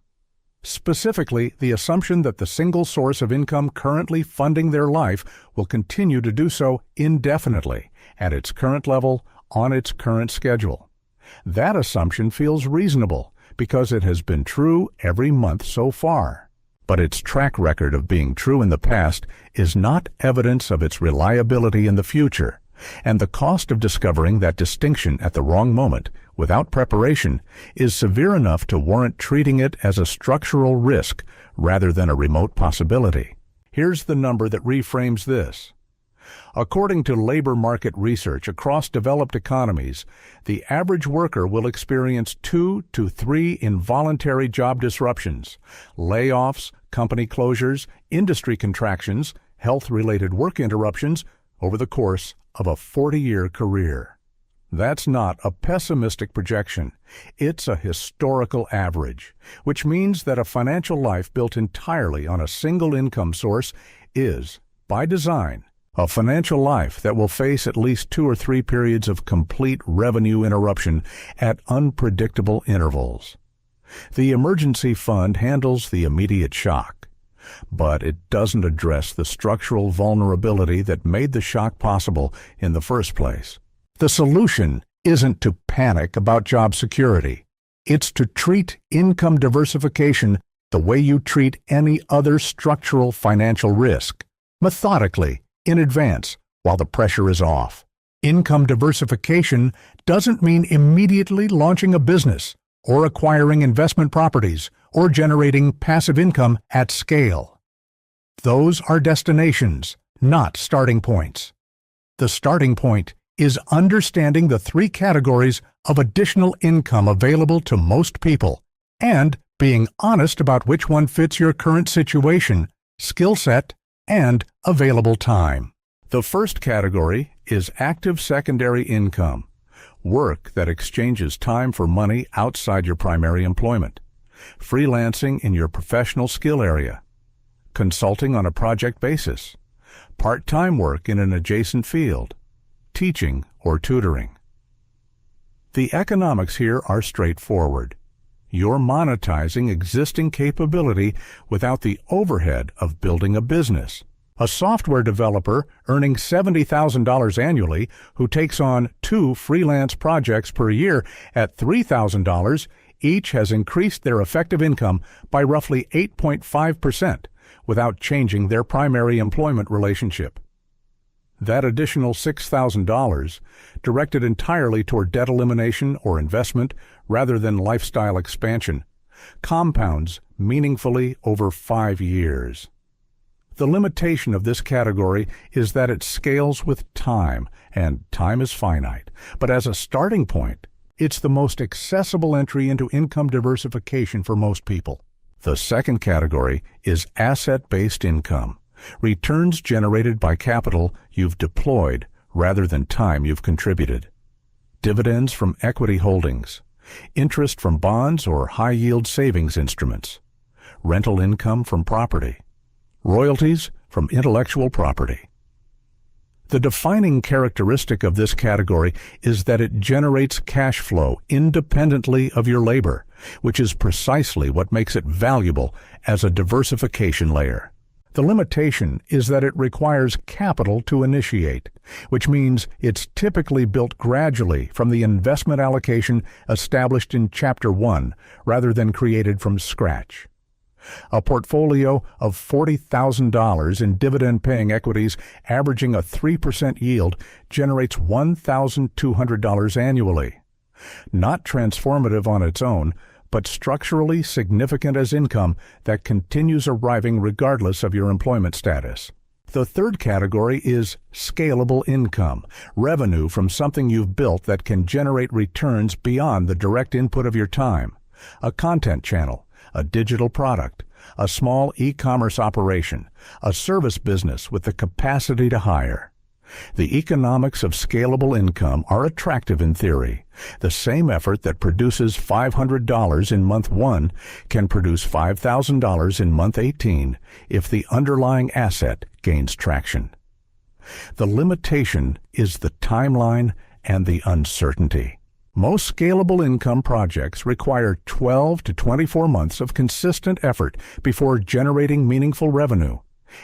Specifically, the assumption that the single source of income currently funding their life will continue to do so indefinitely, at its current level, on its current schedule. That assumption feels reasonable because it has been true every month so far. But its track record of being true in the past is not evidence of its reliability in the future, and the cost of discovering that distinction at the wrong moment, without preparation, is severe enough to warrant treating it as a structural risk rather than a remote possibility. Here's the number that reframes this. According to labor market research across developed economies, the average worker will experience 2 to 3 involuntary job disruptions, layoffs, company closures, industry contractions, health-related work interruptions over the course of a 40-year career. That's not a pessimistic projection. It's a historical average, which means that a financial life built entirely on a single income source is, by design, a financial life that will face at least 2 or 3 periods of complete revenue interruption at unpredictable intervals. The emergency fund handles the immediate shock, but it doesn't address the structural vulnerability that made the shock possible in the first place. The solution isn't to panic about job security. It's to treat income diversification the way you treat any other structural financial risk, methodically, in advance, while the pressure is off. Income diversification doesn't mean immediately launching a business, or acquiring investment properties, or generating passive income at scale. Those are destinations, not starting points. The starting point is understanding the 3 categories of additional income available to most people, and being honest about which one fits your current situation, skill set, and available time. The first category is active secondary income, work that exchanges time for money outside your primary employment, freelancing in your professional skill area, consulting on a project basis, part-time work in an adjacent field, teaching or tutoring. The economics here are straightforward. You're monetizing existing capability without the overhead of building a business. A software developer earning $70,000 annually who takes on 2 freelance projects per year at $3,000 each has increased their effective income by roughly 8.5% without changing their primary employment relationship. That additional $6,000, directed entirely toward debt elimination or investment rather than lifestyle expansion, compounds meaningfully over 5 years. The limitation of this category is that it scales with time, and time is finite. But as a starting point, it's the most accessible entry into income diversification for most people. The second category is asset-based income, returns generated by capital you've deployed rather than time you've contributed. Dividends from equity holdings, interest from bonds or high-yield savings instruments, rental income from property, royalties from intellectual property. The defining characteristic of this category is that it generates cash flow independently of your labor, which is precisely what makes it valuable as a diversification layer. The limitation is that it requires capital to initiate, which means it's typically built gradually from the investment allocation established in Chapter 1 rather than created from scratch. A portfolio of $40,000 in dividend-paying equities averaging a 3% yield generates $1,200 annually. Not transformative on its own, but structurally significant as income that continues arriving regardless of your employment status. The third category is scalable income, revenue from something you've built that can generate returns beyond the direct input of your time. A content channel, a digital product, a small e-commerce operation, a service business with the capacity to hire. The economics of scalable income are attractive in theory. The same effort that produces $500 in month 1 can produce $5,000 in month 18 if the underlying asset gains traction. The limitation is the timeline and the uncertainty. Most scalable income projects require 12 to 24 months of consistent effort before generating meaningful revenue,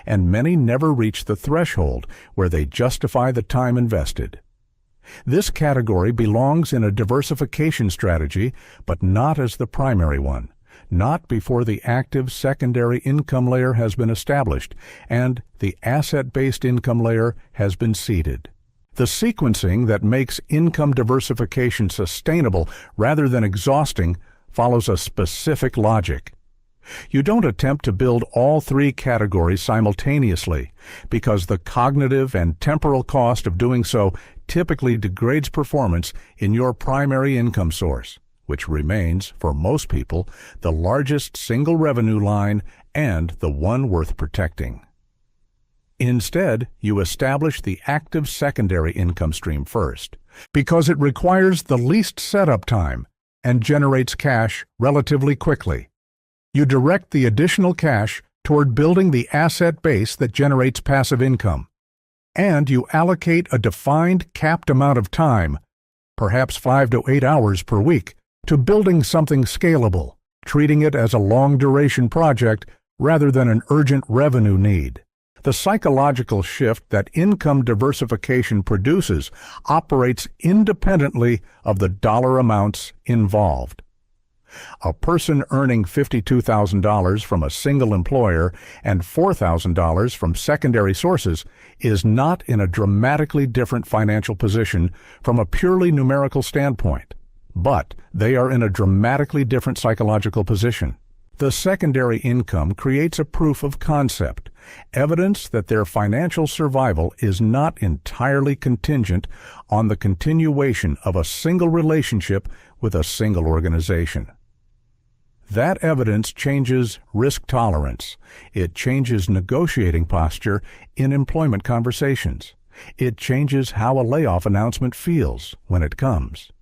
and many never reach the threshold where they justify the time invested. This category belongs in a diversification strategy, but not as the primary one, not before the active secondary income layer has been established and the asset-based income layer has been seeded. The sequencing that makes income diversification sustainable rather than exhausting follows a specific logic. You don't attempt to build all 3 categories simultaneously because the cognitive and temporal cost of doing so typically degrades performance in your primary income source, which remains, for most people, the largest single revenue line and the one worth protecting. Instead, you establish the active secondary income stream first, because it requires the least setup time and generates cash relatively quickly. You direct the additional cash toward building the asset base that generates passive income, and you allocate a defined capped amount of time, perhaps 5 to 8 hours per week, to building something scalable, treating it as a long-duration project rather than an urgent revenue need. The psychological shift that income diversification produces operates independently of the dollar amounts involved. A person earning $52,000 from a single employer and $4,000 from secondary sources is not in a dramatically different financial position from a purely numerical standpoint, but they are in a dramatically different psychological position. The secondary income creates a proof of concept, evidence that their financial survival is not entirely contingent on the continuation of a single relationship with a single organization. That evidence changes risk tolerance. It changes negotiating posture in employment conversations. It changes how a layoff announcement feels when it comes.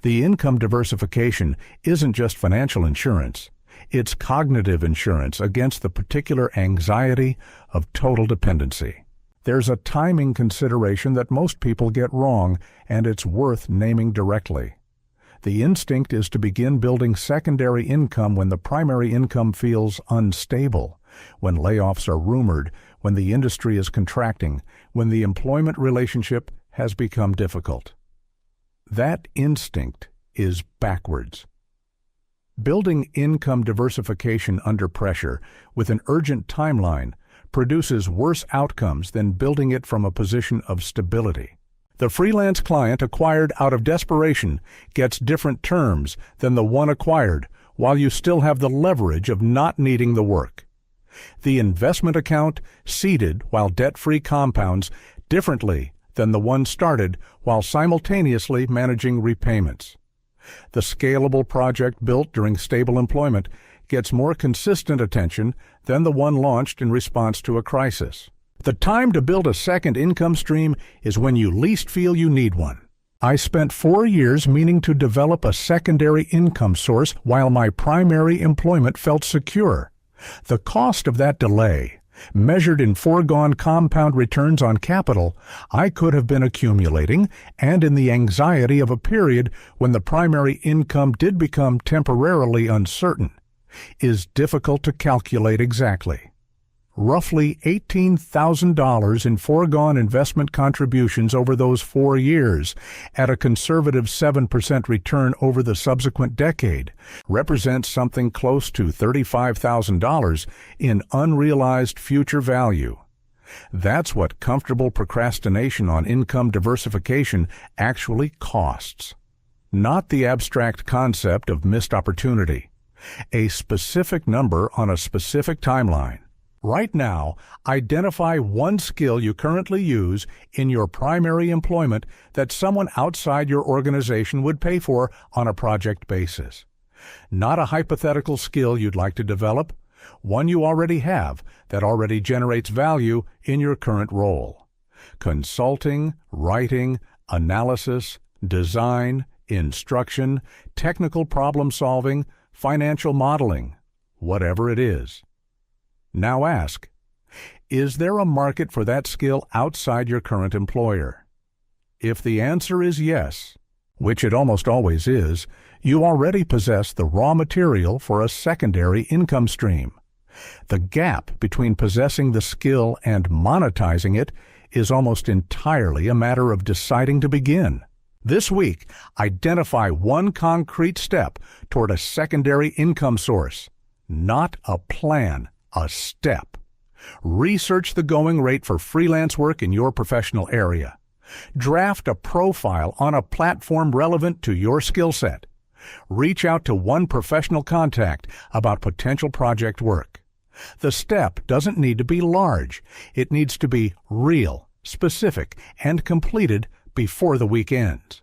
The income diversification isn't just financial insurance. It's cognitive insurance against the particular anxiety of total dependency. There's a timing consideration that most people get wrong, and it's worth naming directly. The instinct is to begin building secondary income when the primary income feels unstable, when layoffs are rumored, when the industry is contracting, when the employment relationship has become difficult. That instinct is backwards. Building income diversification under pressure with an urgent timeline produces worse outcomes than building it from a position of stability. The freelance client acquired out of desperation gets different terms than the one acquired while you still have the leverage of not needing the work. The investment account seeded while debt-free compounds differently than the one started while simultaneously managing repayments. The scalable project built during stable employment gets more consistent attention than the one launched in response to a crisis. The time to build a second income stream is when you least feel you need one. I spent 4 years meaning to develop a secondary income source while my primary employment felt secure. The cost of that delay, measured in foregone compound returns on capital, I could have been accumulating, and in the anxiety of a period when the primary income did become temporarily uncertain, is difficult to calculate exactly. Roughly $18,000 in foregone investment contributions over those 4 years, at a conservative 7% return over the subsequent decade, represents something close to $35,000 in unrealized future value. That's what comfortable procrastination on income diversification actually costs. Not the abstract concept of missed opportunity. A specific number on a specific timeline. Right now, identify one skill you currently use in your primary employment that someone outside your organization would pay for on a project basis. Not a hypothetical skill you'd like to develop, one you already have that already generates value in your current role. Consulting, writing, analysis, design, instruction, technical problem solving, financial modeling, whatever it is. Now ask, is there a market for that skill outside your current employer? If the answer is yes, which it almost always is, you already possess the raw material for a secondary income stream. The gap between possessing the skill and monetizing it is almost entirely a matter of deciding to begin. This week, identify one concrete step toward a secondary income source, not a plan. A step. Research the going rate for freelance work in your professional area. Draft a profile on a platform relevant to your skill set. Reach out to one professional contact about potential project work. The step doesn't need to be large. It needs to be real, specific, and completed before the week ends.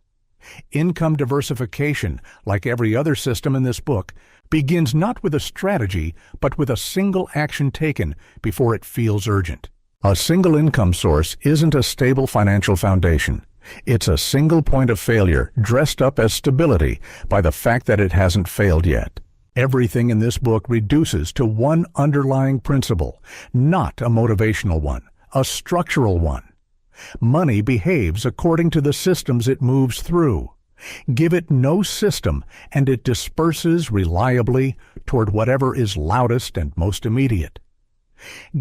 Income diversification, like every other system in this book, begins not with a strategy, but with a single action taken before it feels urgent. A single income source isn't a stable financial foundation. It's a single point of failure dressed up as stability by the fact that it hasn't failed yet. Everything in this book reduces to one underlying principle, not a motivational one, a structural one. Money behaves according to the systems it moves through. Give it no system, and it disperses reliably toward whatever is loudest and most immediate.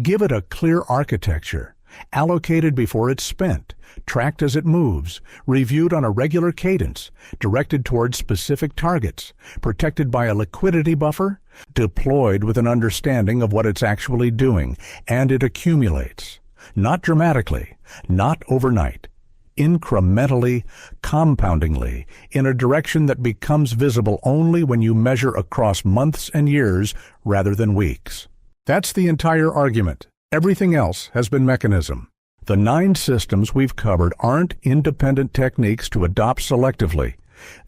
Give it a clear architecture, allocated before it's spent, tracked as it moves, reviewed on a regular cadence, directed toward specific targets, protected by a liquidity buffer, deployed with an understanding of what it's actually doing, and it accumulates. Not dramatically, not overnight. Incrementally, compoundingly, in a direction that becomes visible only when you measure across months and years rather than weeks. That's the entire argument. Everything else has been mechanism. The 9 systems we've covered aren't independent techniques to adopt selectively.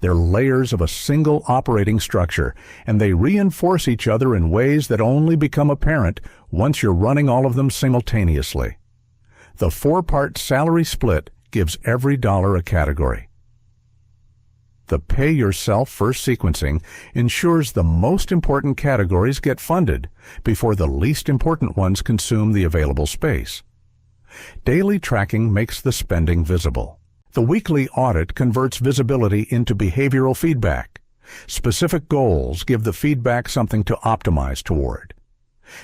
They're layers of a single operating structure, and they reinforce each other in ways that only become apparent once you're running all of them simultaneously. The 4-part salary split gives every dollar a category. The pay yourself first sequencing ensures the most important categories get funded before the least important ones consume the available space. Daily tracking makes the spending visible. The weekly audit converts visibility into behavioral feedback. Specific goals give the feedback something to optimize toward.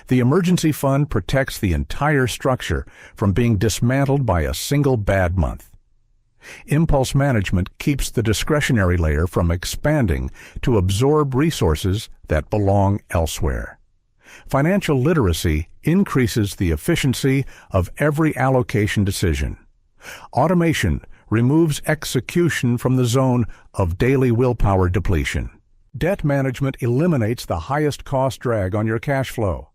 The emergency fund protects the entire structure from being dismantled by a single bad month. Impulse management keeps the discretionary layer from expanding to absorb resources that belong elsewhere. Financial literacy increases the efficiency of every allocation decision. Automation removes execution from the zone of daily willpower depletion. Debt management eliminates the highest cost drag on your cash flow.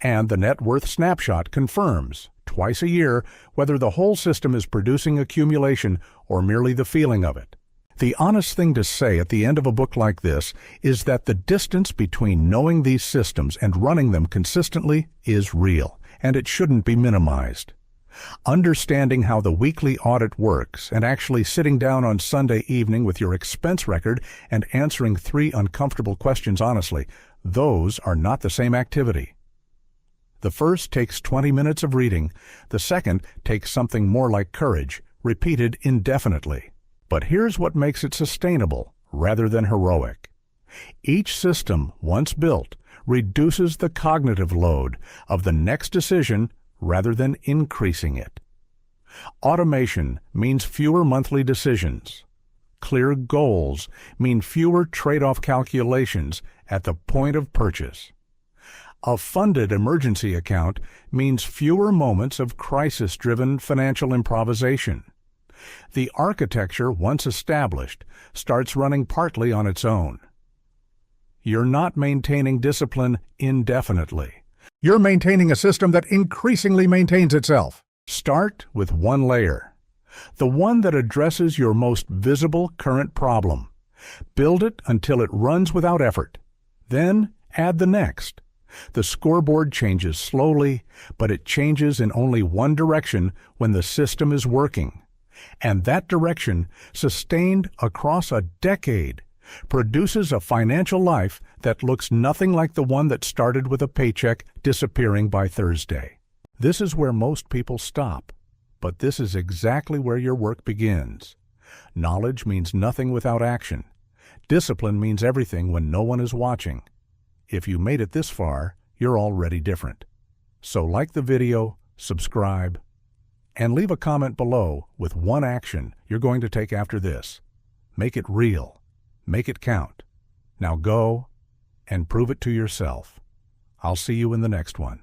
And the net worth snapshot confirms, twice a year, whether the whole system is producing accumulation or merely the feeling of it. The honest thing to say at the end of a book like this is that the distance between knowing these systems and running them consistently is real, and it shouldn't be minimized. Understanding how the weekly audit works and actually sitting down on Sunday evening with your expense record and answering 3 uncomfortable questions honestly, those are not the same activity. The first takes 20 minutes of reading. The second takes something more like courage, repeated indefinitely. But here's what makes it sustainable rather than heroic. Each system, once built, reduces the cognitive load of the next decision rather than increasing it. Automation means fewer monthly decisions. Clear goals mean fewer trade-off calculations at the point of purchase. A funded emergency account means fewer moments of crisis-driven financial improvisation. The architecture, once established, starts running partly on its own. You're not maintaining discipline indefinitely. You're maintaining a system that increasingly maintains itself. Start with one layer, the one that addresses your most visible current problem. Build it until it runs without effort. Then add the next. The scoreboard changes slowly, but it changes in only one direction when the system is working. And that direction, sustained across a decade, produces a financial life that looks nothing like the one that started with a paycheck disappearing by Thursday. This is where most people stop, but this is exactly where your work begins. Knowledge means nothing without action. Discipline means everything when no one is watching. If you made it this far, you're already different. So like the video, subscribe, and leave a comment below with one action you're going to take after this. Make it real. Make it count. Now go and prove it to yourself. I'll see you in the next one.